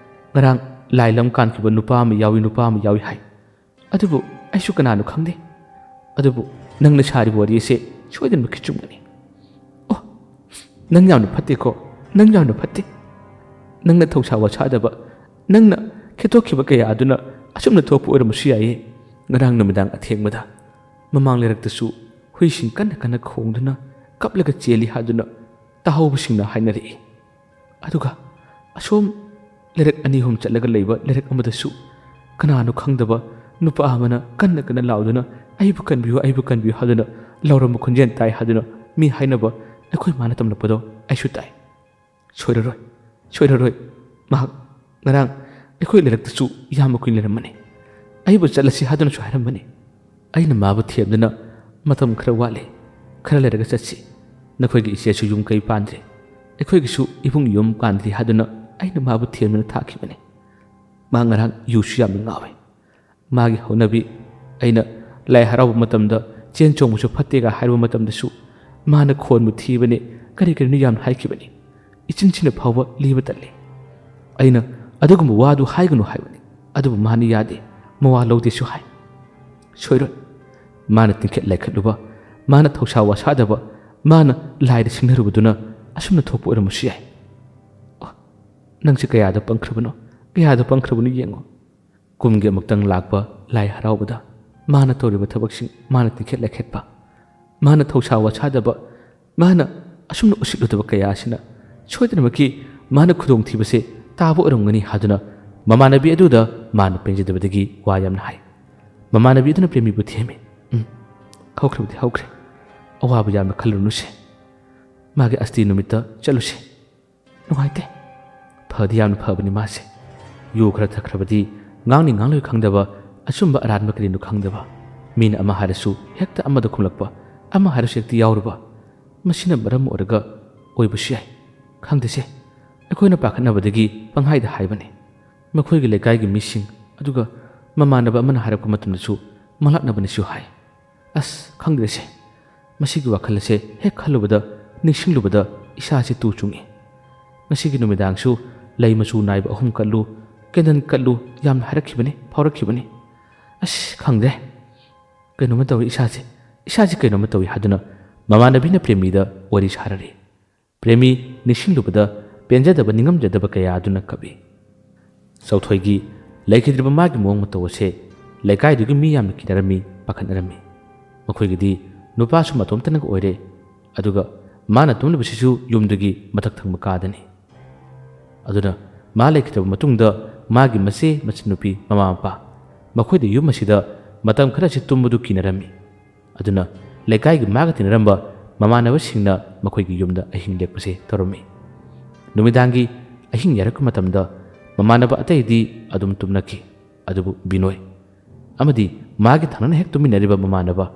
ꯉꯔꯥꯡ ꯂꯥꯏ ꯂꯝ ꯀꯥꯟꯈꯤꯕ ꯅꯨꯄꯥ ꯑꯃ ꯌꯥꯎꯏ ꯍꯥꯏ ꯑꯗꯨꯕꯨ ꯑꯩꯁꯨ ꯀꯅꯥꯅꯣ ꯈꯪꯗꯦ ꯑꯗꯨꯕꯨ ꯅꯪꯅ ꯁꯥꯔꯤꯕ ꯋꯥꯔꯤ ꯑꯁꯤ ꯁꯣꯏꯗꯅꯃꯛꯀꯤ ꯆꯨꯝꯒꯅꯤ ꯑꯣ ꯅꯪ ꯌꯥꯝꯅ ꯐꯠꯇꯦꯀꯣ ꯅꯪ ꯌꯥꯝꯅ ꯐꯠꯇꯦ ꯅꯪꯅ ꯊꯧꯁꯥ ꯋꯥꯁꯥꯗꯕ ꯅꯪꯅ ꯈꯦꯠꯇꯣꯛꯈꯤꯕ ꯀꯌꯥ ꯑꯗꯨꯅ ꯑꯁꯨꯝꯅ ꯊꯣꯛꯄ ꯑꯣꯏꯔꯝꯕꯁꯨ ꯌꯥꯏꯌꯦ ꯉꯔꯥꯡ ꯅꯨꯃꯤꯗꯥꯡ ꯑꯊꯦꯡꯕꯗ ꯃꯃꯥꯡ ꯂꯩꯔꯛꯇꯁꯨ ꯍꯨꯏꯁꯤꯡ ꯀꯟꯅ ꯀꯟꯅ ꯈꯣꯡꯗꯨꯅ ꯀꯞꯂꯒ ꯆꯦꯜꯂꯤ ꯍꯥꯏꯗꯨꯅ ꯇꯥꯍꯧꯕꯁꯤꯡꯅ ꯍꯥꯏꯅꯔꯛꯏ ꯑꯗꯨꯒ ꯑꯁꯣꯝ ꯂꯩꯔꯛ ꯑꯅꯤ ꯑꯍꯨꯝ ꯆꯠꯂꯒ ꯂꯩꯕ ꯂꯩꯔꯛ ꯑꯃꯗꯁꯨ ꯀꯅꯥꯅꯣ ꯈꯪꯗꯕ ꯅꯨꯄꯥ ꯑꯃꯅ ꯀꯟꯅ ꯀꯟꯅ ꯂꯥꯎꯗꯨꯅ ꯑꯩꯕꯨ ꯀꯟꯕꯤꯌꯨ ꯍꯥꯏꯗꯨꯅ ꯂꯥꯎꯔꯝꯕ ꯈꯣꯟꯖꯦꯜ ꯇꯥꯏ ꯍꯥꯏꯗꯨꯅ ꯃꯤ ꯍꯥꯏꯅꯕ ꯑꯩꯈꯣꯏ ꯃꯥꯅ ꯇꯝꯂꯛꯄꯗꯣ ꯑꯩꯁꯨ ꯇꯥꯏ ꯁꯣꯏꯔꯔꯣꯏ ꯃꯍꯥꯛ ꯉꯔꯥꯡ ꯑꯩꯈꯣꯏ ꯂꯩꯔꯛꯇꯁꯨ ꯌꯥꯝꯅ ꯀꯨꯏꯅ ꯂꯩꯔꯝꯕꯅꯤ ꯑꯩꯕꯨ ꯆꯠꯂꯁꯤ ꯍꯥꯏꯗꯨꯅꯁꯨ ꯍꯥꯏꯔꯝꯕꯅꯤ ꯑꯩꯅ ꯃꯥꯕꯨ ꯊꯦꯝꯗꯨꯅ ꯃꯇꯝ ꯈꯔ ꯋꯥꯠꯂꯤ ꯈꯔ ꯂꯩꯔꯒ ꯆꯠꯁꯤ ꯅꯈꯣꯏꯒꯤ ꯏꯆꯦꯁꯨ ꯌꯨꯝ ꯀꯩ ꯄꯥꯟꯗ꯭ꯔꯤ ꯑꯩꯈꯣꯏꯒꯤꯁꯨ ꯏꯕꯨꯡ ꯌꯨꯝ ꯄꯥꯟꯗ꯭ꯔꯤ ꯍꯥꯏꯗꯨꯅ ꯑꯩꯅ ꯃꯥꯕꯨ ꯊꯦꯝꯗꯨꯅ ꯊꯥꯈꯤꯕꯅꯤ ꯃꯥ ꯉꯔꯥꯡ ꯌꯨꯁꯨ ꯌꯥꯝꯅ ꯉꯥꯎꯏ ꯃꯥꯒꯤ ꯍꯧꯅꯕꯤ ꯑꯩꯅ ꯂꯥꯏ ꯍꯔꯥꯎꯕ ꯃꯇꯝꯗ ꯆꯦꯟ ꯆꯣꯡꯕꯁꯨ ꯐꯠꯇꯦꯒ ꯍꯥꯏꯔꯨꯕ ꯃꯇꯝꯗꯁꯨ ꯃꯥꯅ ꯈꯣꯟꯕꯨ ꯊꯤꯕꯅꯤ ꯀꯔꯤꯅꯣ ꯌꯥꯝꯅ ꯍꯥꯏꯈꯤꯕꯅꯤ ꯏꯆꯤꯟꯁꯤꯅ ꯐꯥꯎꯕ ꯂꯤꯕ ꯇꯜꯂꯤ ꯑꯩꯅ ꯑꯗꯨꯒꯨꯝꯕ ꯋꯥꯗꯨ ꯍꯥꯏꯒꯅꯨ ꯍꯥꯏꯕꯅꯤ ꯑꯗꯨꯕꯨ ꯃꯥꯅ ꯌꯥꯗꯦ ꯃꯋꯥ ꯂꯧꯗꯦꯁꯨ ꯍꯥꯏ ꯁꯣꯏꯔꯣꯏ ꯃꯥꯅ ꯇꯤꯡꯈꯠ ꯂꯩꯈꯠꯂꯨꯕ ꯃꯥꯅ ꯊꯧꯁꯥ ꯋꯥꯁꯥꯗꯕ ꯃꯥꯅ ꯂꯥꯏꯗ ꯁꯤꯡꯅꯔꯨꯕꯗꯨꯅ ꯑꯁꯨꯝꯅ ꯊꯣꯛꯄ ꯑꯣꯏꯔꯝꯕꯁꯨ ꯌꯥꯏ ꯅꯪꯁꯦ ꯀꯌꯥꯗ ꯄꯪꯈ꯭ꯔꯕꯅꯣ ꯌꯦꯡꯉꯣ ꯀꯨꯝꯒꯤ ꯑꯃꯨꯛꯇꯪ ꯂꯥꯛꯄ ꯂꯥꯏ ꯍꯔꯥꯎꯕꯗ ꯃꯥꯅ ꯇꯧꯔꯤꯕ ꯊꯕꯛꯁꯤꯡ ꯃꯥꯅ ꯇꯤꯡꯈꯠ ꯂꯩꯈꯠꯄ ꯃꯥꯅ ꯊꯧꯁꯥ ꯋꯥꯁꯥꯗꯕ ꯃꯥꯅ ꯑꯁꯨꯝꯅ ꯎꯁꯤꯠꯂꯨꯗꯕ ꯀꯌꯥ ꯑꯁꯤꯅ ꯁꯣꯏꯗꯅꯃꯛꯀꯤ ꯃꯥꯅ ꯈꯨꯗꯣꯡꯊꯤꯕꯁꯦ ꯇꯥꯕ ꯑꯣꯏꯔꯝꯒꯅꯤ ꯍꯥꯏꯗꯨꯅ ꯃꯃꯥꯟꯅꯕꯤ ꯑꯗꯨꯗ ꯃꯥꯅ ꯄꯦꯟꯖꯗꯕꯗꯒꯤ ꯋꯥ ꯌꯥꯝꯅ ꯍꯥꯏ ꯃꯃꯥꯟꯅꯕꯤ ꯑꯗꯨꯅ ꯄ꯭ꯔꯦꯃꯤꯕꯨ ꯊꯦꯝꯃꯤ ꯍꯧꯈ꯭ꯔꯕꯗꯤ ꯍꯧꯈ꯭ꯔꯦ ꯑꯋꯥꯕ ꯌꯥꯝꯅ ꯈꯜꯂꯨꯅꯨꯁꯦ ꯃꯥꯒꯤ ꯑꯁꯇꯤ ꯅꯨꯃꯤꯠꯇ ꯆꯠꯂꯨꯁꯦ ꯅꯨꯡꯉꯥꯏꯇꯦ ꯐꯗꯤ ꯌꯥꯝꯅ ꯐꯕꯅꯤ ꯃꯥꯁꯦ ꯌꯨ ꯈꯔ ꯊꯛꯈ꯭ꯔꯕꯗꯤ ꯉꯥꯡꯂꯣꯏ ꯈꯪꯗꯕ ꯑꯆꯨꯝꯕ ꯑꯔꯥꯟꯕ ꯀꯔꯤꯅꯣ ꯈꯪꯗꯕ ꯃꯤꯅ ꯑꯃ ꯍꯥꯏꯔꯁꯨ ꯍꯦꯛꯇ ꯑꯃꯗ ꯈꯨꯝꯂꯛꯄ ꯑꯃ ꯍꯥꯏꯔꯁꯨ ꯍꯦꯛꯇ ꯌꯥꯎꯔꯨꯕ ꯃꯁꯤꯅ ꯃꯔꯝ ꯑꯣꯏꯔꯒ ꯑꯣꯏꯕꯁꯨ ꯌꯥꯏ ꯈꯪꯗꯦꯁꯦ ꯑꯩꯈꯣꯏꯅ ꯄꯥꯈꯠꯅꯕꯗꯒꯤ ꯄꯪꯍꯥꯏꯗ ꯍꯥꯏꯕꯅꯤ ꯃꯈꯣꯏꯒꯤ ꯂꯩꯀꯥꯏꯒꯤ ꯃꯤꯁꯤꯡ ꯑꯗꯨꯒ ꯃꯃꯥꯟꯅꯕ ꯑꯃꯅ ꯍꯥꯏꯔꯛꯄ ꯃꯇꯝꯗꯁꯨ ꯃꯪꯂꯥꯛꯅꯕꯅꯤꯁꯨ ꯍꯥꯏ ꯑꯁ ꯈꯪꯗ꯭ꯔꯦꯁꯦ ꯃꯁꯤꯒꯤ ꯋꯥꯈꯜ ꯑꯁꯦ ꯍꯦꯛ ꯈꯜꯂꯨꯕꯗ ꯅꯤꯡꯁꯤꯡꯂꯨꯕꯗ ꯏꯁꯥꯁꯦ ꯇꯨ ꯆꯨꯡꯏ ꯉꯁꯤꯒꯤ ꯅꯨꯃꯤꯗꯥꯡꯁꯨꯂꯩ ꯃꯆꯨ ꯅꯥꯏꯕ 3 ꯀꯠꯂꯨ ꯀꯦꯟꯗꯜ ꯀꯠꯂꯨ ꯌꯥꯝꯅ ꯐꯥꯎꯔꯛꯈꯤꯕꯅꯤ ꯑꯁ ꯈꯪꯗ꯭ꯔꯦ ꯀꯩꯅꯣꯝꯃ ꯇꯧꯏ ꯏꯁꯥꯁꯦ ꯀꯩꯅꯣꯝꯃ ꯇꯧꯏ ꯍꯥꯏꯗꯨꯅ ꯃꯃꯥꯟꯅꯕꯤꯅ ꯄ꯭ꯔꯦꯃꯤꯗ ꯋꯥꯔꯤ ꯁꯥꯔꯔꯤ ꯄ꯭ꯔꯦꯃꯤ ꯅꯤꯡꯁꯤꯡꯂꯨꯕꯗ ꯄꯦꯟꯖꯗꯕ ꯅꯤꯡꯉꯝꯖꯗꯕ ꯀꯌꯥ ꯑꯗꯨꯅ ꯀꯞꯏ ꯆꯧꯊꯣꯏꯒꯤ ꯂꯩꯈꯤꯗ꯭ꯔꯤꯕ ꯃꯥꯒꯤ ꯃꯑꯣꯡ ꯃꯇꯧ ꯑꯁꯦ ꯂꯩꯀꯥꯏꯗꯨꯒꯤ ꯃꯤ ꯌꯥꯝꯅ ꯀꯤꯅꯔꯝꯃꯤ ꯄꯥꯈꯠꯅꯔꯝꯃꯤ ꯃꯈꯣꯏꯒꯤꯗꯤ ꯅꯨꯄꯥꯁꯨ ꯃꯇꯣꯝꯇꯅꯒ ꯑꯣꯏꯔꯦ ꯑꯗꯨꯒ ꯃꯥꯅ ꯇꯨꯝꯂꯤꯕꯁꯤꯁꯨ ꯌꯨꯝꯗꯨꯒꯤ ꯃꯊꯛ ꯊꯪꯕ ꯀꯥꯗꯅꯤ ꯑꯗꯨꯅ ꯃꯥ ꯂꯩꯈꯤꯗꯕ ꯃꯇꯨꯡꯗ ꯃꯥꯒꯤ ꯃꯆꯟꯅꯨꯄꯤ ꯃꯃꯥ ꯃꯄꯥ ꯃꯈꯣꯏꯗ ꯌꯨꯝ ꯑꯁꯤꯗ ꯃꯇꯝ ꯈꯔꯁꯤ ꯇꯨꯝꯕꯗꯨ ꯀꯤꯅꯔꯝꯃꯤ ꯑꯗꯨꯅ ꯂꯩꯀꯥꯏꯒꯤ ꯃꯥꯒ ꯇꯤꯟꯅꯔꯝꯕ ꯃꯃꯥꯟꯅꯕꯁꯤꯡꯅ ꯃꯈꯣꯏꯒꯤ ꯌꯨꯝꯗ ꯑꯍꯤꯡ ꯂꯦꯛꯄꯁꯦ ꯇꯧꯔꯝꯃꯤ ꯅꯨꯃꯤꯗꯥꯡꯒꯤ ꯑꯍꯤꯡ ꯌꯥꯔꯛꯄ ꯃꯇꯝꯗ ꯃꯃꯥꯟꯅꯕ ꯑꯇꯩꯗꯤ ꯑꯗꯨꯝ ꯇꯨꯝꯅꯈꯤ ꯑꯗꯨꯕꯨ ꯕꯤꯅꯣꯏ ꯑꯃꯗꯤ ꯃꯥꯒꯤ ꯊꯪꯅꯅ ꯍꯦꯛ ꯇꯨꯃꯤꯟꯅꯔꯤꯕ ꯃꯃꯥꯟꯅꯕ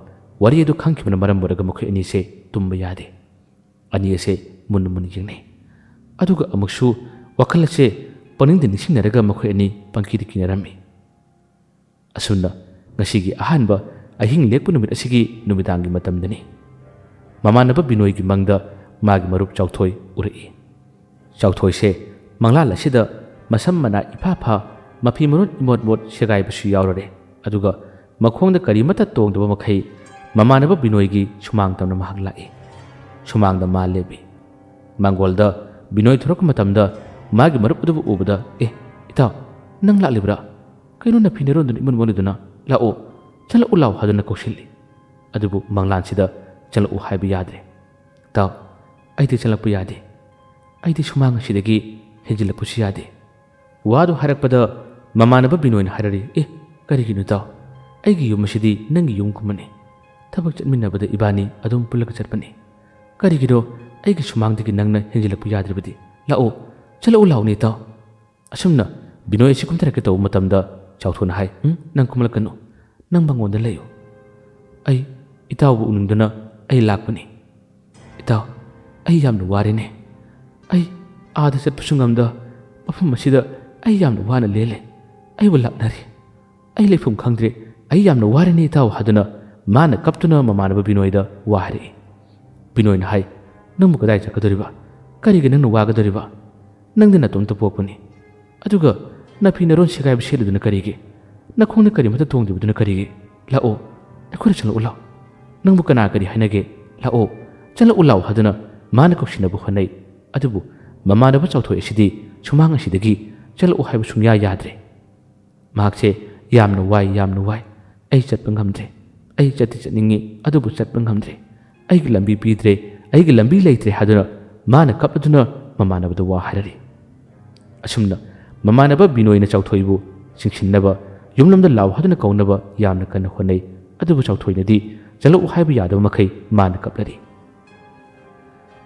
ꯋꯥꯔꯤ ꯑꯗꯨ ꯈꯪꯈꯤꯕꯅ ꯃꯔꯝ ꯑꯣꯏꯔꯒ ꯃꯈꯣꯏ ꯑꯅꯤꯁꯦ ꯇꯨꯝꯕ ꯌꯥꯗꯦ ꯑꯅꯤ ꯑꯁꯦ ꯃꯨꯟꯅ ꯌꯦꯡꯅꯩ ꯑꯗꯨꯒ ꯑꯃꯨꯛꯁꯨ ꯋꯥꯈꯜ ꯑꯁꯦ ꯄꯪꯅꯤꯡꯗ ꯅꯤꯡꯁꯤꯡꯅꯔꯒ ꯃꯈꯣꯏ ꯑꯅꯤ ꯄꯪꯀꯤꯗ ꯀꯤꯅꯔꯝꯃꯤ ꯑꯁꯨꯝꯅ ꯉꯁꯤꯒꯤ ꯑꯍꯥꯟꯕ ꯑꯍꯤꯡ ꯂꯦꯛꯄ ꯅꯨꯃꯤꯠ ꯑꯁꯤꯒꯤ ꯅꯨꯃꯤꯗꯥꯡꯒꯤ ꯃꯇꯝꯗꯅꯤ ꯃꯃꯥꯟꯅꯕ ꯕꯤꯅꯣꯏꯒꯤ ꯃꯪꯗ ꯃꯥꯒꯤ ꯃꯔꯨꯞ ꯆꯥꯎꯊꯣꯏ ꯎꯔꯛꯏ ꯆꯥꯎꯊꯣꯏꯁꯦ ꯃꯪꯂꯥꯟ ꯑꯁꯤꯗ ꯃꯁꯝ ꯃꯅꯥ ꯏꯐꯥ ꯃꯐꯤ ꯃꯔꯣꯟ ꯏꯃꯣꯠ ꯁꯦꯒꯥꯏꯕꯁꯨ ꯌꯥꯎꯔꯔꯦ ꯑꯗꯨꯒ ꯃꯈꯣꯡꯗ ꯀꯔꯤꯃꯠꯇ ꯇꯣꯡꯗꯕ ꯃꯈꯩ ꯃꯃꯥꯟꯅꯕ ꯕꯤꯅꯣꯏꯒꯤ ꯁꯨꯃꯥꯡ ꯇꯝꯅ ꯃꯍꯥꯛ ꯂꯥꯛꯏ ꯁꯨꯃꯥꯡꯗ ꯃꯥ ꯂꯦꯞꯄꯤ ꯃꯥꯡꯒꯣꯜꯗ ꯕꯤꯅꯣꯏ ꯊꯣꯔꯛꯄ ꯃꯇꯝꯗ ꯃꯥꯒꯤ ꯃꯔꯨꯞ ꯑꯗꯨꯕꯨ ꯎꯕꯗ ꯏꯇꯥꯎ ꯅꯪ ꯂꯥꯛꯂꯤꯕ꯭ꯔꯥ ꯀꯩꯅꯣ ꯅꯐꯤ ꯅꯔꯣꯟꯗꯨꯅ ꯏꯃꯣꯟ ꯃꯣꯟꯗꯨꯅ ꯂꯥꯛꯑꯣ ꯆꯠꯂꯛꯎ ꯂꯥꯎ ꯍꯥꯏꯗꯨꯅ ꯀꯧꯁꯤꯜꯂꯤ ꯑꯗꯨꯕꯨ ꯃꯪꯂꯥꯟꯁꯤꯗ ꯆꯠꯂꯛꯎ ꯍꯥꯏꯕ ꯌꯥꯗ꯭ꯔꯦ ꯏꯇꯥꯎ ꯑꯩꯗꯤ ꯆꯠꯂꯛꯄ ꯌꯥꯗꯦ ꯑꯩꯗꯤ ꯁꯨꯃꯥꯡ ꯑꯁꯤꯗꯒꯤ ꯍꯦꯟꯖꯤꯜꯂꯛꯄꯁꯨ ꯌꯥꯗꯦ ꯋꯥꯗꯨ ꯍꯥꯏꯔꯛꯄꯗ ꯃꯃꯥꯟꯅꯕ ꯕꯤꯅꯣꯏꯅ ꯍꯥꯏꯔꯔꯤ ꯀꯔꯤꯒꯤꯅꯣ ꯏꯇꯥꯎ ꯑꯩꯒꯤ ꯌꯨꯝ ꯑꯁꯤꯗꯤ ꯅꯪꯒꯤ ꯌꯨꯝꯒꯨꯝꯕꯅꯤ ꯊꯕꯛ ꯆꯠꯃꯤꯟꯅꯕꯗ ꯏꯕꯥꯅꯤ ꯑꯗꯨꯝ ꯄꯨꯜꯂꯒ ꯆꯠꯄꯅꯤ ꯀꯔꯤꯒꯤꯅꯣ ꯑꯩꯒꯤ ꯁꯨꯃꯥꯡꯗꯒꯤ ꯅꯪꯅ ꯍꯦꯟꯖꯤꯜꯂꯛꯄ ꯌꯥꯗ꯭ꯔꯕꯗꯤ ꯂꯥꯛꯑꯣ ꯆꯠꯂꯛꯎ ꯂꯥꯎꯅꯦ ꯏꯇꯥꯎ ꯑꯁꯨꯝꯅ ꯕꯤꯅꯣꯏ ꯑꯁꯤ ꯀꯨꯝꯊꯔꯛꯀꯦ ꯇꯧꯕ ꯃꯇꯝꯗ ꯆꯥꯎꯊꯣꯏꯅ ꯍꯥꯏ ꯅꯪ ꯀꯨꯝꯂꯛꯀꯅꯨ ꯅꯪ ꯃꯉꯣꯟꯗ ꯂꯩꯌꯨ ꯑꯩ ꯏꯇꯥꯎꯕꯨ ꯎꯅꯤꯡꯗꯨꯅ ꯑꯩ ꯂꯥꯛꯄꯅꯤ ꯏꯇꯥꯎ ꯑꯩ ꯌꯥꯝꯅ ꯋꯥꯔꯦꯅꯦ ꯑꯩ ꯑꯥꯗ ꯆꯠꯄꯁꯨ ꯉꯝꯗ ꯃꯐꯝ ꯑꯁꯤꯗ ꯑꯩ ꯌꯥꯝꯅ ꯋꯥꯅ ꯂꯦꯜꯂꯦ ꯑꯩꯕꯨ ꯂꯥꯛꯅꯔꯤ ꯑꯩ ꯂꯩꯐꯝ ꯈꯪꯗ꯭ꯔꯦ ꯑꯩ ꯌꯥꯝꯅ ꯋꯥꯔꯦꯅꯦ ꯏꯇꯥꯎ ꯍꯥꯏꯗꯨꯅ ꯃꯥꯅ ꯀꯞꯇꯨꯅ ꯃꯃꯥꯟꯅꯕ ꯕꯤꯅꯣꯏꯗ ꯋꯥ ꯍꯥꯏꯔꯛꯏ ꯕꯤꯅꯣꯏꯅ ꯍꯥꯏ ꯅꯪꯕꯨ ꯀꯗꯥꯏ ꯆꯠꯀꯗꯣꯔꯤꯕ ꯀꯔꯤꯒꯤ ꯅꯪꯅ ꯋꯥꯒꯗꯣꯔꯤꯕ ꯅꯪꯗꯤ ꯅꯇꯣꯝꯇ ꯄꯣꯛꯄꯅꯤ ꯑꯗꯨꯒ ꯅꯐꯤ ꯅꯔꯣꯟ ꯁꯦꯒꯥꯏꯕ ꯁꯦꯠꯂꯨꯗꯨꯅ ꯀꯔꯤꯒꯤ ꯅꯈꯣꯡꯗ ꯀꯔꯤꯃꯠꯇ ꯇꯣꯡꯗ꯭ꯔꯤꯕꯗꯨꯅ ꯀꯔꯤꯒꯤ ꯂꯥꯛꯑꯣ ꯑꯩꯈꯣꯏꯅ ꯆꯠꯂꯛꯎ ꯂꯥꯎ ꯅꯪꯕꯨ ꯀꯅꯥ ꯀꯔꯤ ꯍꯥꯏꯅꯒꯦ ꯂꯥꯛꯑꯣ ꯆꯠꯂꯛꯎ ꯂꯥꯎ ꯍꯥꯏꯗꯨꯅ ꯃꯥꯅ ꯀꯧꯁꯤꯟꯅꯕ ꯍꯣꯠꯅꯩ ꯑꯗꯨꯕꯨ ꯃꯃꯥꯟꯅꯕ ꯆꯥꯎꯊꯣꯏ ꯑꯁꯤꯗꯤ ꯁꯨꯃꯥꯡ ꯑꯁꯤꯗꯒꯤ ꯆꯠꯂꯛꯎ ꯍꯥꯏꯕ ꯁꯨꯡꯌꯥ ꯌꯥꯗ꯭ꯔꯦ ꯃꯍꯥꯛꯁꯦ ꯌꯥꯝꯅ ꯋꯥꯏ ꯑꯩ ꯆꯠꯄ ꯉꯝꯗ꯭ꯔꯦ ꯑꯩ ꯆꯠꯇꯤ ꯆꯠꯅꯤꯡꯉꯤ ꯑꯗꯨꯕꯨ ꯆꯠꯄ ꯉꯝꯗ꯭ꯔꯦ ꯑꯩꯒꯤ ꯂꯝꯕꯤ ꯄꯤꯗ꯭ꯔꯦ ꯑꯩꯒꯤ ꯂꯝꯕꯤ ꯂꯩꯇ꯭ꯔꯦ ꯍꯥꯏꯗꯨꯅ ꯃꯥꯅ ꯀꯞꯂꯗꯨꯅ ꯃꯃꯥꯟꯅꯕꯗ ꯋꯥ ꯍꯥꯏꯔꯔꯤ ꯑꯁꯨꯝꯅ ꯃꯃꯥꯟꯅꯕ ꯕꯤꯅꯣꯏꯅ ꯆꯥꯎꯊꯣꯏꯕꯨ ꯆꯤꯡꯁꯤꯟꯅꯕ ꯌꯨꯝꯂꯣꯝꯗ ꯂꯥꯎ ꯍꯥꯏꯗꯨꯅ ꯀꯧꯅꯕ ꯌꯥꯝꯅ ꯀꯟꯅ ꯍꯣꯠꯅꯩ ꯑꯗꯨꯕꯨ ꯆꯥꯎꯊꯣꯏꯅꯗꯤ ꯆꯠꯂꯛꯎ ꯍꯥꯏꯕ ꯌꯥꯗꯕ ꯃꯈꯩ ꯃꯥꯅ ꯀꯞꯂꯔꯤ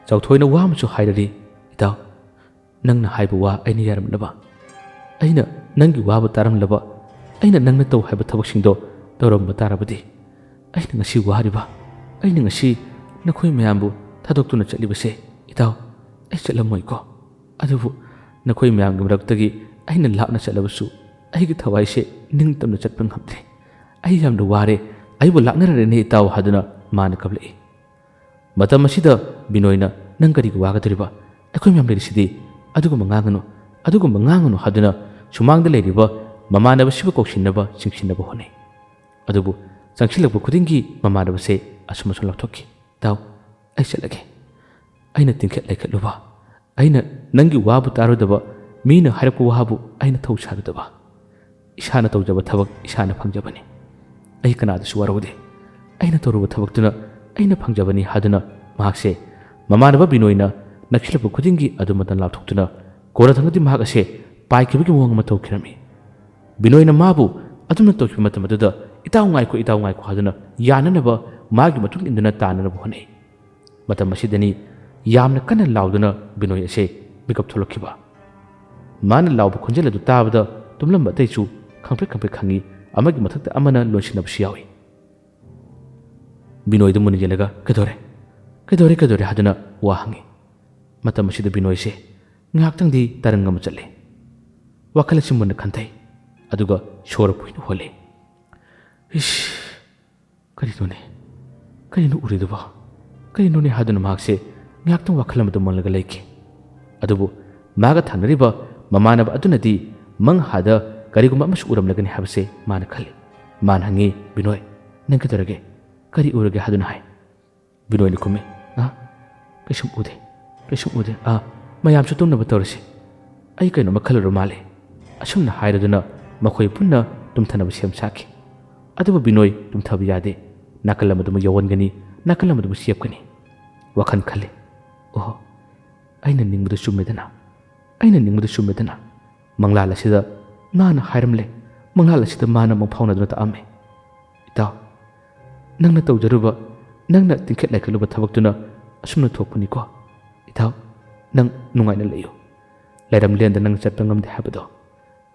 ꯆꯥꯎꯊꯣꯏꯅ ꯋꯥ ꯑꯃꯁꯨ ꯍꯥꯏꯔꯔꯤ ꯏꯇꯥꯎ ꯅꯪꯅ ꯍꯥꯏꯕ ꯋꯥ ꯑꯩꯅ ꯌꯥꯔꯝꯂꯕ ꯑꯩꯅ ꯅꯪꯒꯤ ꯋꯥꯕꯨ ꯇꯥꯔꯝꯂꯕ ꯑꯩꯅ ꯅꯪꯅ ꯇꯧ ꯍꯥꯏꯕ ꯊꯕꯛꯁꯤꯡꯗꯣ ꯇꯧꯔꯝꯕ ꯇꯥꯔꯕꯗꯤ ꯑꯩꯅ ꯉꯁꯤ ꯋꯥꯔꯤꯕ ꯑꯩꯅ ꯉꯁꯤ ꯅꯈꯣꯏ ꯃꯌꯥꯝꯕꯨ ꯊꯥꯗꯣꯛꯇꯨꯅ ꯆꯠꯂꯤꯕꯁꯦ ꯏꯇꯥꯎ ꯑꯩ ꯆꯠꯂꯝꯃꯣꯏꯀꯣ ꯑꯗꯨꯕꯨ ꯅꯈꯣꯏ ꯃꯌꯥꯝꯒꯤ ꯃꯔꯛꯇꯒꯤ ꯑꯩꯅ ꯂꯥꯞꯅ ꯆꯠꯂꯕꯁꯨ ꯑꯩꯒꯤ ꯊꯋꯥꯏꯁꯦ ꯅꯤꯡꯇꯝꯅ ꯆꯠꯄ ꯉꯝꯗ꯭ꯔꯦ ꯑꯩ ꯌꯥꯝꯅ ꯋꯥꯔꯦ ꯑꯩꯕꯨ ꯂꯥꯛꯅꯔꯔꯦꯅꯦ ꯏꯇꯥꯎ ꯍꯥꯏꯗꯨꯅ ꯃꯥꯅ ꯀꯞꯂꯛꯏ ꯃꯇꯝ ꯑꯁꯤꯗ ꯕꯤꯅꯣꯏꯅ ꯅꯪ ꯀꯔꯤꯒꯤ ꯋꯥꯒꯗꯧꯔꯤꯕ ꯑꯩꯈꯣꯏ ꯃꯌꯥꯝ ꯂꯩꯔꯤꯁꯤꯗꯤ ꯑꯗꯨꯒꯨꯝꯕ ꯉꯥꯡꯒꯅꯨ ꯍꯥꯏꯗꯨꯅ ꯁꯨꯃꯥꯡꯗ ꯂꯩꯔꯤꯕ ꯃꯃꯥꯟꯅꯕꯁꯤꯕꯨ ꯀꯧꯁꯤꯟꯅꯕ ꯆꯤꯡꯁꯤꯟꯅꯕ ꯍꯣꯠꯅꯩ ꯑꯗꯨꯕꯨ ꯆꯪꯁꯤꯜꯂꯛꯄ ꯈꯨꯗꯤꯡꯒꯤ ꯃꯃꯥꯟꯅꯕꯁꯦ ꯑꯁꯨꯝ ꯂꯥꯎꯊꯣꯛꯈꯤ ꯏꯇꯥꯎ ꯑꯩ ꯆꯠꯂꯒꯦ ꯑꯩꯅ ꯇꯤꯡꯈꯠ ꯂꯩꯈꯠꯂꯨꯕ ꯑꯩꯅ ꯅꯪꯒꯤ ꯋꯥꯕꯨ ꯇꯥꯔꯨꯗꯕ ꯃꯤꯅ ꯍꯥꯏꯔꯛꯄ ꯋꯥꯕꯨ ꯑꯩꯅ ꯊꯧ ꯁꯥꯔꯨꯗꯕ ꯏꯁꯥꯅ ꯇꯧꯖꯕ ꯊꯕꯛ ꯏꯁꯥꯅ ꯐꯪꯖꯕꯅꯤ ꯑꯩ ꯀꯅꯥꯗꯁꯨ ꯋꯥꯔꯧꯗꯦ ꯑꯩꯅ ꯇꯧꯔꯨꯕ ꯊꯕꯛꯇꯨꯅ ꯑꯩꯅ ꯐꯪꯖꯕꯅꯤ ꯍꯥꯏꯗꯨꯅ ꯃꯍꯥꯛꯁꯦ ꯃꯃꯥꯟꯅꯕ ꯕꯤꯅꯣꯏꯅ ꯅꯛꯁꯤꯜꯂꯛꯄ ꯈꯨꯗꯤꯡꯒꯤ ꯑꯗꯨꯃꯇ ꯂꯥꯎꯊꯣꯛꯇꯨꯅ ꯀꯣꯟꯅꯊꯪꯗꯗꯤ ꯃꯍꯥꯛ ꯑꯁꯦ ꯄꯥꯏꯈꯤꯕꯒꯤ ꯃꯑꯣꯡ ꯑꯃ ꯇꯧꯈꯤꯔꯝꯃꯤ ꯕꯤꯅꯣꯏꯅ ꯃꯥꯕꯨ ꯑꯗꯨꯝꯅ ꯇꯧꯈꯤꯕ ꯃꯇꯝ ꯑꯗꯨꯗ ꯏꯇꯥꯎ ꯉꯥꯏꯈꯣ ꯍꯥꯏꯗꯨꯅ ꯌꯥꯅꯅꯕ ꯃꯥꯒꯤ ꯃꯇꯨꯡ ꯏꯟꯗꯨꯅ ꯇꯥꯅꯅꯕ ꯍꯣꯠꯅꯩ ꯃꯇꯝ ꯑꯁꯤꯗꯅꯤ ꯌꯥꯝꯅ ꯀꯟꯅ ꯂꯥꯎꯗꯨꯅ ꯕꯤꯅꯣꯏ ꯑꯁꯦ ꯃꯤꯀꯞ ꯊꯣꯛꯂꯛꯈꯤꯕ ꯃꯥꯅ ꯂꯥꯎꯕ ꯈꯣꯟꯖꯦꯜ ꯑꯗꯨ ꯇꯥꯕꯗ ꯇꯨꯝꯂꯝꯕ ꯑꯇꯩꯁꯨ ꯈꯪꯄ꯭ꯔꯦꯛ ꯈꯪꯉꯤ ꯑꯃꯒꯤ ꯃꯊꯛꯇ ꯑꯃꯅ ꯂꯣꯟꯁꯤꯟꯅꯕꯁꯨ ꯌꯥꯎꯏ ꯕꯤꯅꯣꯏꯗ ꯃꯨꯟꯅ ꯌꯦꯡꯂꯒ ꯀꯩꯗꯧꯔꯦ ꯍꯥꯏꯗꯨꯅ ꯋꯥ ꯍꯪꯉꯤ ꯃꯇꯝ ꯑꯁꯤꯗ ꯕꯤꯅꯣꯏꯁꯦ ꯉꯥꯏꯍꯥꯛꯇꯪꯗꯤ ꯇꯔꯪ ꯑꯃ ꯆꯠꯂꯤ ꯋꯥꯈꯜ ꯑꯁꯤ ꯃꯨꯟꯅ ꯈꯟꯊꯩ ꯑꯗꯨꯒ ꯁꯣꯔ ꯀꯨꯏꯅ ꯍꯣꯜꯂꯤ ꯏꯁ ꯀꯔꯤꯅꯣ ꯎꯔꯤꯗꯨꯕ ꯀꯔꯤꯅꯣꯅꯦ ꯍꯥꯏꯗꯨꯅ ꯃꯍꯥꯛꯁꯦ ꯉꯥꯏꯍꯥꯛꯇꯪ ꯋꯥꯈꯜ ꯑꯃꯗ ꯃꯨꯜꯂꯒ ꯂꯩꯈꯤ ꯑꯗꯨꯕꯨ ꯃꯥꯒ ꯊꯪꯅꯔꯤꯕ ꯃꯃꯥꯟꯅꯕ ꯑꯗꯨꯅꯗꯤ ꯃꯪꯍꯥꯗ ꯀꯔꯤꯒꯨꯝꯕ ꯑꯃꯁꯨ ꯎꯔꯝꯂꯒꯅꯤ ꯍꯥꯏꯕꯁꯦ ꯃꯥꯅ ꯈꯜꯂꯤ ꯃꯥꯅ ꯍꯪꯉꯤ ꯕꯤꯅꯣꯏ ꯅꯪ ꯀꯩꯗꯧꯔꯒꯦ ꯀꯔꯤ ꯎꯔꯒꯦ ꯍꯥꯏꯗꯨꯅ ꯍꯥꯏ ꯕꯤꯅꯣꯏꯅ ꯈꯨꯝꯃꯤ ꯀꯩꯁꯨꯝ ꯎꯗꯦ ꯃꯌꯥꯝꯁꯨ ꯇꯨꯝꯅꯕ ꯇꯧꯔꯁꯤ ꯑꯩ ꯀꯩꯅꯣꯝꯃ ꯈꯜꯂꯨꯔ ꯃꯥꯜꯂꯦ ꯑꯁꯨꯝꯅ ꯍꯥꯏꯔꯗꯨꯅ ꯃꯈꯣꯏ ꯄꯨꯟꯅ ꯇꯨꯝꯊꯅꯕ ꯁꯦꯝ ꯁꯥꯈꯤ ꯑꯗꯨꯕꯨ ꯕꯤꯅꯣꯏ ꯇꯨꯝꯊꯕ ꯌꯥꯗꯦ ꯅꯥꯀꯜ ꯑꯃꯗꯨꯃ ꯌꯧꯍꯟꯒꯅꯤ ꯅꯥꯀꯜ ꯑꯃꯗꯨꯃ ꯆꯦꯞꯀꯅꯤ ꯋꯥꯈꯜ ꯈꯜꯂꯤ ꯑꯣꯍꯣ ꯑꯩꯅ ꯅꯤꯡꯕꯗ ꯆꯨꯝꯃꯦꯗꯅ ꯃꯪꯂꯥꯜ ꯑꯁꯤꯗ ꯃꯥꯅ ꯍꯥꯏꯔꯝꯂꯦ ꯃꯪꯂꯥꯜ ꯑꯁꯤꯗ ꯃꯥꯅ ꯑꯃꯨꯛ ꯐꯥꯎꯅꯗꯨꯅ ꯇꯥꯛꯑꯝꯃꯦ ꯏꯇꯥꯎ ꯅꯪꯅ ꯇꯧꯖꯔꯨꯕ ꯅꯪꯅ ꯇꯤꯡꯈꯠ ꯂꯩꯈꯠꯂꯨꯕ ꯊꯕꯛꯇꯨꯅ ꯑꯁꯨꯝꯅ ꯊꯣꯛꯄꯅꯤꯀꯣ ꯏꯇꯥꯎ ꯅꯪ ꯅꯨꯡꯉꯥꯏꯅ ꯂꯩꯌꯨ ꯂꯩꯔꯝꯂꯦꯟꯗ ꯅꯪ ꯆꯠꯄ ꯉꯝꯗꯦ ꯍꯥꯏꯕꯗꯣ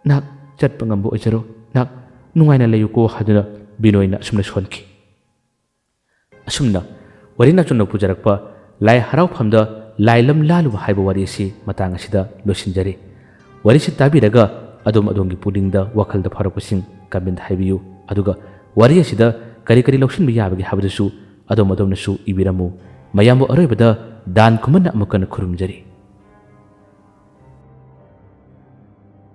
ꯅꯍꯥꯛ ꯆꯠꯄ ꯉꯝꯕ ꯑꯣꯏꯖꯔꯣ ꯅꯍꯥꯛ ꯅꯨꯡꯉꯥꯏꯅ ꯂꯩꯌꯨꯀꯣ ꯍꯥꯏꯗꯨꯅ ꯕꯤꯅꯣꯏꯅ ꯑꯁꯨꯝꯅ ꯁꯣꯟꯈꯤ ꯑꯁꯨꯝꯅ ꯋꯥꯔꯤ ꯅꯆꯨꯝꯅ ꯄꯨꯖꯔꯛꯄ ꯂꯥꯏ ꯍꯔꯥꯎꯐꯝꯗ ꯂꯥꯏꯂꯝ ꯂꯥꯜꯂꯨꯕ ꯍꯥꯏꯕ ꯋꯥꯔꯤ ꯑꯁꯤ ꯃꯇꯥꯡ ꯑꯁꯤꯗ ꯂꯣꯏꯁꯤꯟꯖꯔꯤ ꯋꯥꯔꯤꯁꯤ ꯇꯥꯕꯤꯔꯒ ꯑꯗꯣꯝꯒꯤ ꯄꯨꯛꯅꯤꯡꯗ ꯋꯥꯈꯜꯗ ꯐꯥꯎꯔꯛꯄꯁꯤꯡ ꯀꯃꯦꯟꯇ ꯍꯥꯏꯕꯤꯌꯨ ꯑꯗꯨꯒ ꯋꯥꯔꯤ ꯑꯁꯤꯗ ꯀꯔꯤ ꯂꯧꯁꯤꯟꯕ ꯌꯥꯕꯒꯦ ꯍꯥꯏꯕꯗꯨꯁꯨ ꯑꯗꯣꯝꯅꯁꯨ ꯏꯕꯤꯔꯝꯃꯨ ꯃꯌꯥꯝꯕꯨ ꯑꯔꯣꯏꯕꯗ ꯗꯥꯟ ꯈꯨꯃꯟꯅ ꯑꯃꯨꯛ ꯍꯟꯅ ꯈꯨꯔꯨꯝꯖꯔꯤ